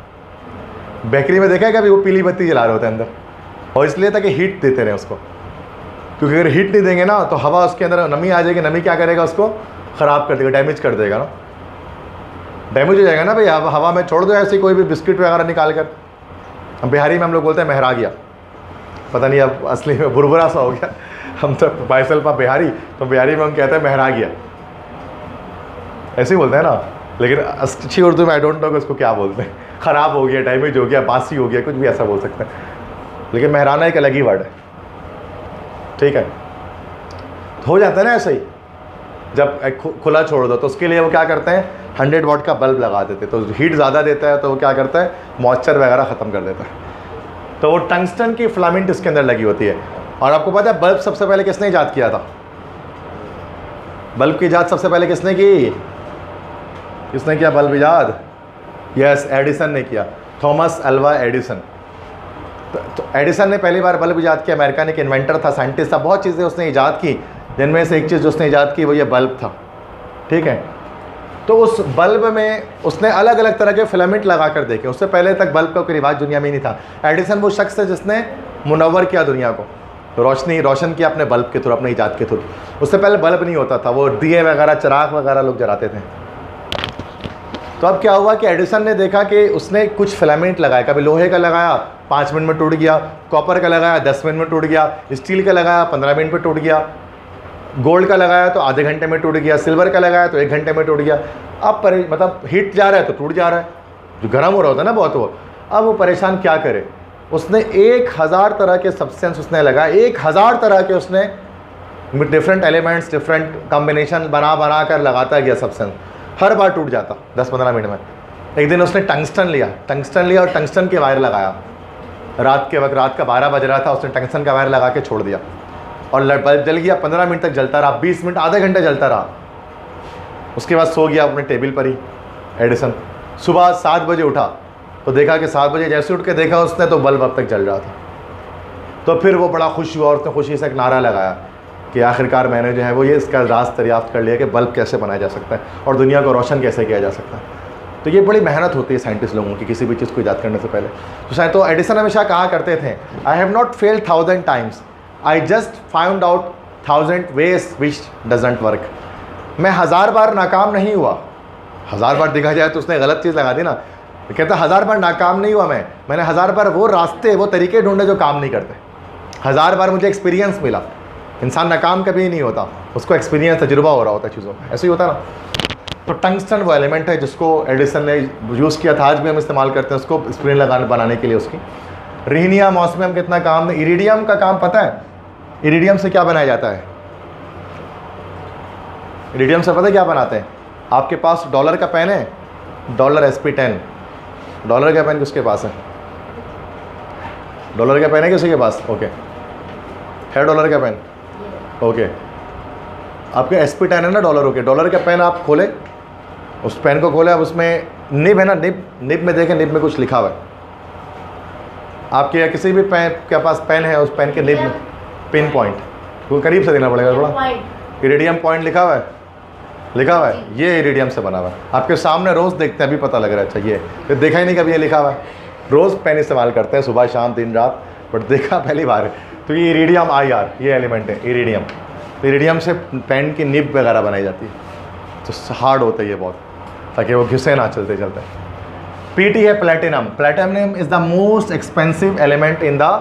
बेकरी में देखा है कभी, वो पीली बत्ती जला रहे होते हैं अंदर, और इसलिए ताकि हीट देते रहे उसको, क्योंकि अगर हीट नहीं देंगे ना तो हवा उसके अंदर नमी आ जाएगी, नमी क्या करेगा उसको ख़राब कर देगा, डैमेज कर देगा ना, डैमेज हो जाएगा ना भाई। हवा में छोड़ दो ऐसे कोई भी बिस्किट वगैरह निकाल कर। हम बिहारी में हम लोग बोलते हैं महरा गया, पता नहीं अब असली में बुरबुरा सा हो गया। हम तो बाइसल पा बिहारी, तो बिहारी में हम कहते हैं महरा गया, ऐसे ही बोलते हैं ना। लेकिन अच्छी उर्दू में आई डोंट नो कि उसको क्या बोलते हैं, ख़राब हो गया, डैमेज हो गया, बासी हो गया, कुछ भी ऐसा बोल सकते हैं। लेकिन महराना एक अलग ही वर्ड है, ठीक है। हो जाता है ना ऐसे ही, जब खुला छोड़ दो तो उसके लिए वो क्या करते हैं, 100 वाट का बल्ब लगा देते, तो हीट ज़्यादा देता है, तो वो क्या करता है, मॉइस्चर वगैरह ख़त्म कर देता है। तो वो टंगस्टन की फिलामेंट इसके अंदर लगी होती है। और आपको पता है बल्ब सबसे पहले किसने ईजाद किया था? बल्ब की ईजाद सबसे पहले किसने की? किसने किया बल्ब ईजाद? यस, एडिसन ने किया, थॉमस अल्वा एडिसन। तो एडिसन ने पहली बार बल्ब ईजाद किया। अमेरिका ने एक इन्वेंटर था, साइंटिस्ट था, बहुत चीज़ें उसने ईजाद की, जिनमें से एक चीज़ जो उसने ईजाद की वो ये बल्ब था, ठीक है। तो उस बल्ब में उसने अलग अलग तरह के फिलामेंट लगा कर देखे। उससे पहले तक बल्ब का कोई रिवाज दुनिया में नहीं था। एडिसन वो शख्स है जिसने मुनव्वर किया दुनिया को, रोशन किया अपने बल्ब के थ्रू, अपने ईजाद के थ्रू। उससे पहले बल्ब नहीं होता था, वो दिए वगैरह, चिराग वगैरह लोग जलाते थे। तो अब क्या हुआ कि एडिसन ने देखा कि उसने कुछ फिलामेंट लगाया, कभी लोहे का लगाया 5 मिनट में टूट गया, कॉपर का लगाया 10 मिनट में टूट गया, स्टील का लगाया 15 मिनट में टूट गया, गोल्ड का लगाया तो आधे घंटे में टूट गया, सिल्वर का लगाया तो 1 घंटे में टूट गया। अब मतलब हीट जा रहा है तो टूट जा रहा है, जो गर्म हो रहा होता है ना बहुत, वो अब वो परेशान क्या करे। उसने 1000 तरह के सब्सटेंस उसने लगाए, 1000 तरह के उसने डिफरेंट एलिमेंट्स, डिफरेंट कॉम्बिनेशन बना कर लगाता गया सब्सटेंस, हर बार टूट जाता 10-15 मिनट में। एक दिन उसने टंगस्टन लिया और टंगस्टन के वायर लगाया। रात के वक्त, रात का 12 बज रहा था, उसने टंगस्टन का वायर लगा के छोड़ दिया और बल्ब जल गया। 15 मिनट तक जलता रहा, 20 मिनट, आधे घंटे जलता रहा। उसके बाद सो गया अपने टेबल पर ही एडिसन। सुबह 7 बजे उठा तो देखा कि 7 बजे जैसे उठ के देखा उसने तो बल्ब अब तक जल रहा था। तो फिर वो बड़ा खुश हुआ और उसने खुशी से एक नारा लगाया कि आखिरकार मैंने जो है वो ये इसका राज दरियाफ्त कर लिया कि बल्ब कैसे बनाया जा सकता है और दुनिया को रोशन कैसे किया जा सकता है। तो ये बड़ी मेहनत होती है साइंटिस्ट लोगों की किसी भी चीज़ को ईजाद करने से पहले। तो शायद तो एडिसन हमेशा कहा करते थे, I have not failed 1000 times, I just found out 1000 ways which doesn't work. मैं 1000 बार नाकाम नहीं हुआ। 1000 बार देखा जाए तो उसने गलत चीज़ लगा दी ना। कहता 1000 बार नाकाम नहीं हुआ मैंने 1000 बार वो रास्ते, वो तरीके ढूंढे जो काम नहीं करते। 1000 बार मुझे एक्सपीरियंस मिला। इंसान नाकाम कभी नहीं होता, उसको एक्सपीरियंस, तजुर्बा हो रहा होता है चीज़ों में, ऐसे ही होता ना। तो टंगस्टन वो एलिमेंट है जिसको एडिसन ने यूज़ किया था, आज भी हम इस्तेमाल करते हैं उसको स्क्रीन बनाने के लिए। उसकी रिहनियम, ऑस्मियम कितना काम, इरिडियम का काम पता है? इरिडियम से क्या बनाया जाता है? इरिडियम से पता है क्या बनाते हैं? आपके पास डॉलर का पेन है, डॉलर SP10, डॉलर का पेन किसके पास है? डॉलर का पेन है किसी के पास? ओके, है डॉलर का पेन? ओके, आपके SP10 है ना डॉलर। ओके, डॉलर का पेन आप खोले, उस पेन को खोले, अब उसमें निब है ना, निब में देखें, निब में कुछ लिखा हुआ है। आपके किसी भी पेन के पास पेन है, उस पेन के निब में पिन पॉइंट, वो करीब से देना पड़ेगा थोड़ा। इरिडियम पॉइंट लिखा हुआ है, लिखा हुआ है, ये इरिडियम से बना हुआ है। आपके सामने रोज़ देखते हैं, अभी पता लग रहा है। अच्छा ये फिर देखा ही नहीं कभी ये लिखा हुआ है। रोज़ पेन इस्तेमाल करते हैं सुबह शाम दिन रात, बट देखा पहली बार है। तो ये इरिडियम IR ये एलिमेंट है इरिडियम। इरिडियम से पेन की निब वगैरह बनाई जाती है, तो हार्ड होता है ये बहुत, ताकि वो घिसे ना चलते चलते। PT है platinum. Platinum is the most expensive element in the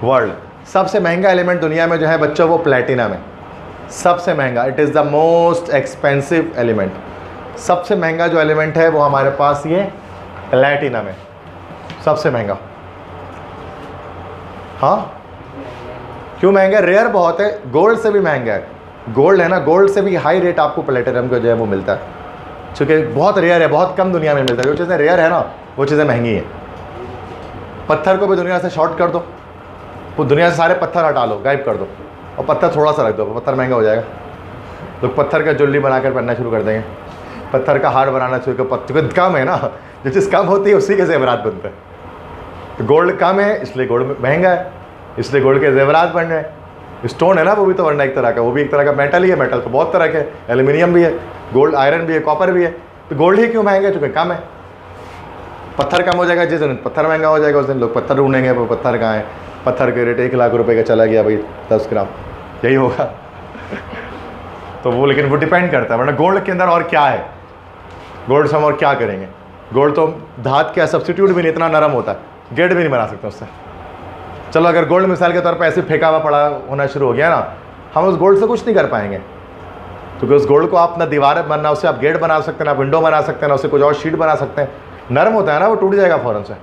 world. सबसे महंगा एलिमेंट दुनिया में जो है बच्चों वो प्लेटिनम है, सबसे महंगा। It is the most expensive element. सबसे महंगा जो एलिमेंट है वो हमारे पास ये प्लेटिनम है, सबसे महंगा। हाँ क्यों महंगा? रेयर बहुत है, गोल्ड से भी महंगा है। गोल्ड है ना, गोल्ड से भी हाई रेट आपको प्लेटिनम का जो है वो मिलता है, क्योंकि बहुत रेयर है, बहुत कम दुनिया में मिलता है। जो चीज़ें रेयर है ना वो चीज़ें महंगी हैं। पत्थर को भी दुनिया से शॉर्ट कर दो, वो दुनिया से सारे पत्थर हटा लो, गायब कर दो, और पत्थर थोड़ा सा रख दो, पत्थर महंगा हो जाएगा। लोग पत्थर का ज्वेलरी बनाकर पहनना शुरू कर देंगे, पत्थर का हार बनाना शुरू कर। पत्थर कम है ना, जो चीज़ कम होती है उसी के जेवरात बनते हैं। तो गोल्ड कम है इसलिए गोल्ड महंगा है, इसलिए गोल्ड के जेवरात बन रहे हैं। स्टोन है ना वो भी तो वरना एक तरह का, वो भी एक तरह का मेटल ही है। मेटल तो बहुत तरह के, एल्यूमिनियम भी है, गोल्ड आयरन भी है, कॉपर भी है। तो गोल्ड ही क्यों महंगा है? क्योंकि कम है। पत्थर कम हो जाएगा जिस दिन पत्थर महंगा हो जाएगा उस दिन लोग पत्थर ढूंढेंगे। वो पत्थर कहाँ है? पत्थर के रेट 1 लाख रुपए का चला गया भाई 10 ग्राम, यही होगा। तो वो लेकिन वो डिपेंड करता है, वरना गोल्ड के अंदर और क्या है? गोल्ड से हम और क्या करेंगे? गोल्ड तो धात का सब्सिट्यूट भी नहीं, इतना नरम होता है, गेट भी नहीं बना सकते उससे। चलो अगर गोल्ड मिसाल के तौर पर ऐसे फेंका हुआ पड़ा होना शुरू हो गया ना, हम उस गोल्ड से कुछ नहीं कर पाएंगे, क्योंकि उस गोल्ड को आप ना दीवार बनना, उससे आप गेट बना सकते हैं, ना विंडो बना सकते हैं, ना उससे कुछ और शीट बना सकते हैं। नरम होता है ना, वो टूट जाएगा फ़ौरन से।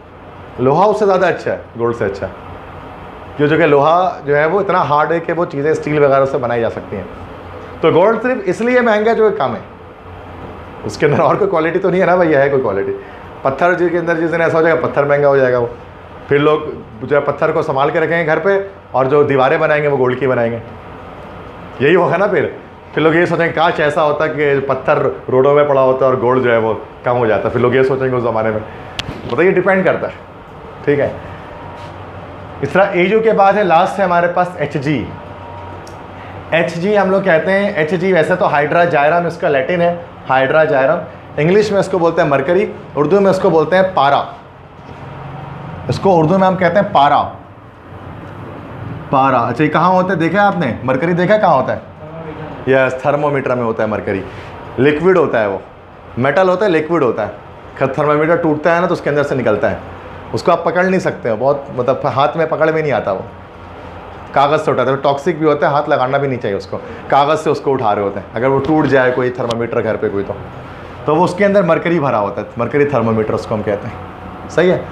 लोहा उससे ज़्यादा अच्छा है, गोल्ड से अच्छा है, क्यों? जो कि लोहा जो है वो इतना हार्ड है कि वो चीज़ें स्टील वगैरह से बनाई जा सकती हैं। तो गोल्ड सिर्फ इसलिए महंगा जो कम है, उसके अंदर और कोई क्वालिटी तो नहीं है ना भैया, है कोई क्वालिटी? पत्थर जी के अंदर जिस दिन ऐसा हो जाएगा पत्थर महंगा हो जाएगा, वो फिर लोग जो है पत्थर को संभाल के रखेंगे घर पे, और जो दीवारें बनाएंगे वो गोल्ड की बनाएंगे। यही होगा ना। फिर लोग ये सोचेंगे काश ऐसा होता कि पत्थर रोडों में पड़ा होता और गोल्ड जो है वो कम हो जाता। फिर लोग ये सोचेंगे उस ज़माने में। बताइए, डिपेंड करता है, ठीक है। इस तरह AU के बाद है लास्ट है हमारे पास HG। HG हम लोग कहते हैं, HG वैसे तो हाइड्रा जायरम इसका लैटिन है, हाइड्रा जायरम। इंग्लिश में इसको बोलते हैं मरकरी, उर्दू में इसको बोलते हैं पारा। इसको उर्दू में हम कहते हैं पारा, पारा। अच्छा ये कहाँ होता है देखा है आपने? मरकरी देखा है कहाँ होता है? यस, थर्मोमीटर में होता है मरकरी। लिक्विड होता है, वो मेटल होता है, लिक्विड होता है। थर्मोमीटर टूटता है ना तो उसके अंदर से निकलता है, उसको आप पकड़ नहीं सकते हो, बहुत मतलब हाथ में पकड़ में नहीं आता। वो कागज़ से उठाते हैं, टॉक्सिक भी होता है, हाथ लगाना भी नहीं चाहिए उसको। कागज़ से उसको उठा रहे होते हैं, अगर वो टूट जाए कोई थर्मोमीटर घर पे कोई तो वो उसके अंदर मरकरी भरा होता है, मरकरी थर्मोमीटर उसको हम कहते हैं। सही है।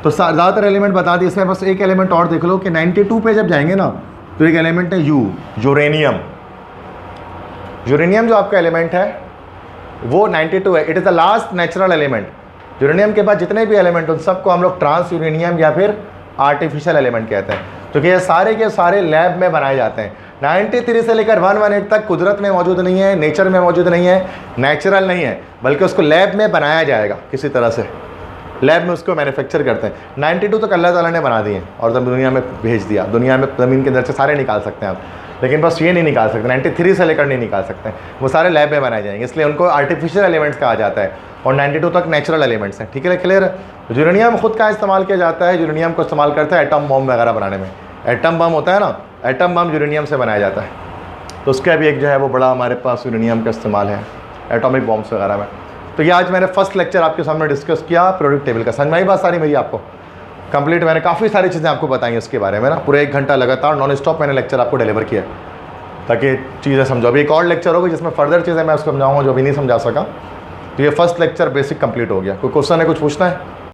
तो ज़्यादातर एलिमेंट बता दिए। इसमें बस एक एलिमेंट और देख लो कि 92 पे जब जाएंगे ना तो एक एलिमेंट है यूरेनियम। यूरेनियम जो आपका एलिमेंट है वो 92 है। It is the last natural element. Uranium के बाद जितने भी एलिमेंट उन सबको हम लोग ट्रांस यूरेनियम या फिर आर्टिफिशियल एलिमेंट कहते हैं, क्योंकि ये सारे के सारे लैब में बनाए जाते हैं। 93 से लेकर 118 तक कुदरत में मौजूद नहीं है, नेचर में मौजूद नहीं है, नेचुरल नहीं है, बल्कि उसको लैब में बनाया जाएगा किसी तरह से। लैब में उसको मैन्युफैक्चर करते हैं। 92 तक अल्लाह ताला ने बना दिए और तब दुनिया में भेज दिया। दुनिया में ज़मीन के अंदर से सारे निकाल सकते हैं आप, लेकिन बस ये नहीं निकाल सकते, 93 से लेकर नहीं निकाल सकते। वो सारे लैब में बनाए जाएंगे, इसलिए उनको आर्टिफिशियल एलिमेंट्स कहा जाता है, और 92 तक नेचुरल एलिमेंट्स हैं। ठीक है, क्लियर है। यूरेनियम खुद का इस्तेमाल किया जाता है, यूरेनियम को इस्तेमाल करता है एटम बम वगैरह बनाने में। एटम बम होता है ना, एटम बम यूरेनियम से बनाया जाता है। तो उसका भी एक जो है वो बड़ा हमारे पास यूरेनियम का इस्तेमाल है एटॉमिक बॉम्ब्स वगैरह में। तो ये आज मैंने फर्स्ट लेक्चर आपके सामने डिस्कस किया पीरियोडिक टेबल का। समझ में आई बात सारी मेरी आपको? कंप्लीट मैंने काफ़ी सारी चीज़ें आपको बताई उसके बारे में ना, पूरे 1 घंटा लगातार नॉन स्टॉप मैंने लेक्चर आपको डिलीवर किया ताकि चीज़ें समझो। अभी एक और लेक्चर होगा जिसमें फर्दर चीज़ें मैं उसको समझाऊँगा जो भी नहीं समझा सका। तो ये फर्स्ट लेक्चर बेसिक कंप्लीट हो गया। कोई क्वेश्चन है, कुछ पूछना है?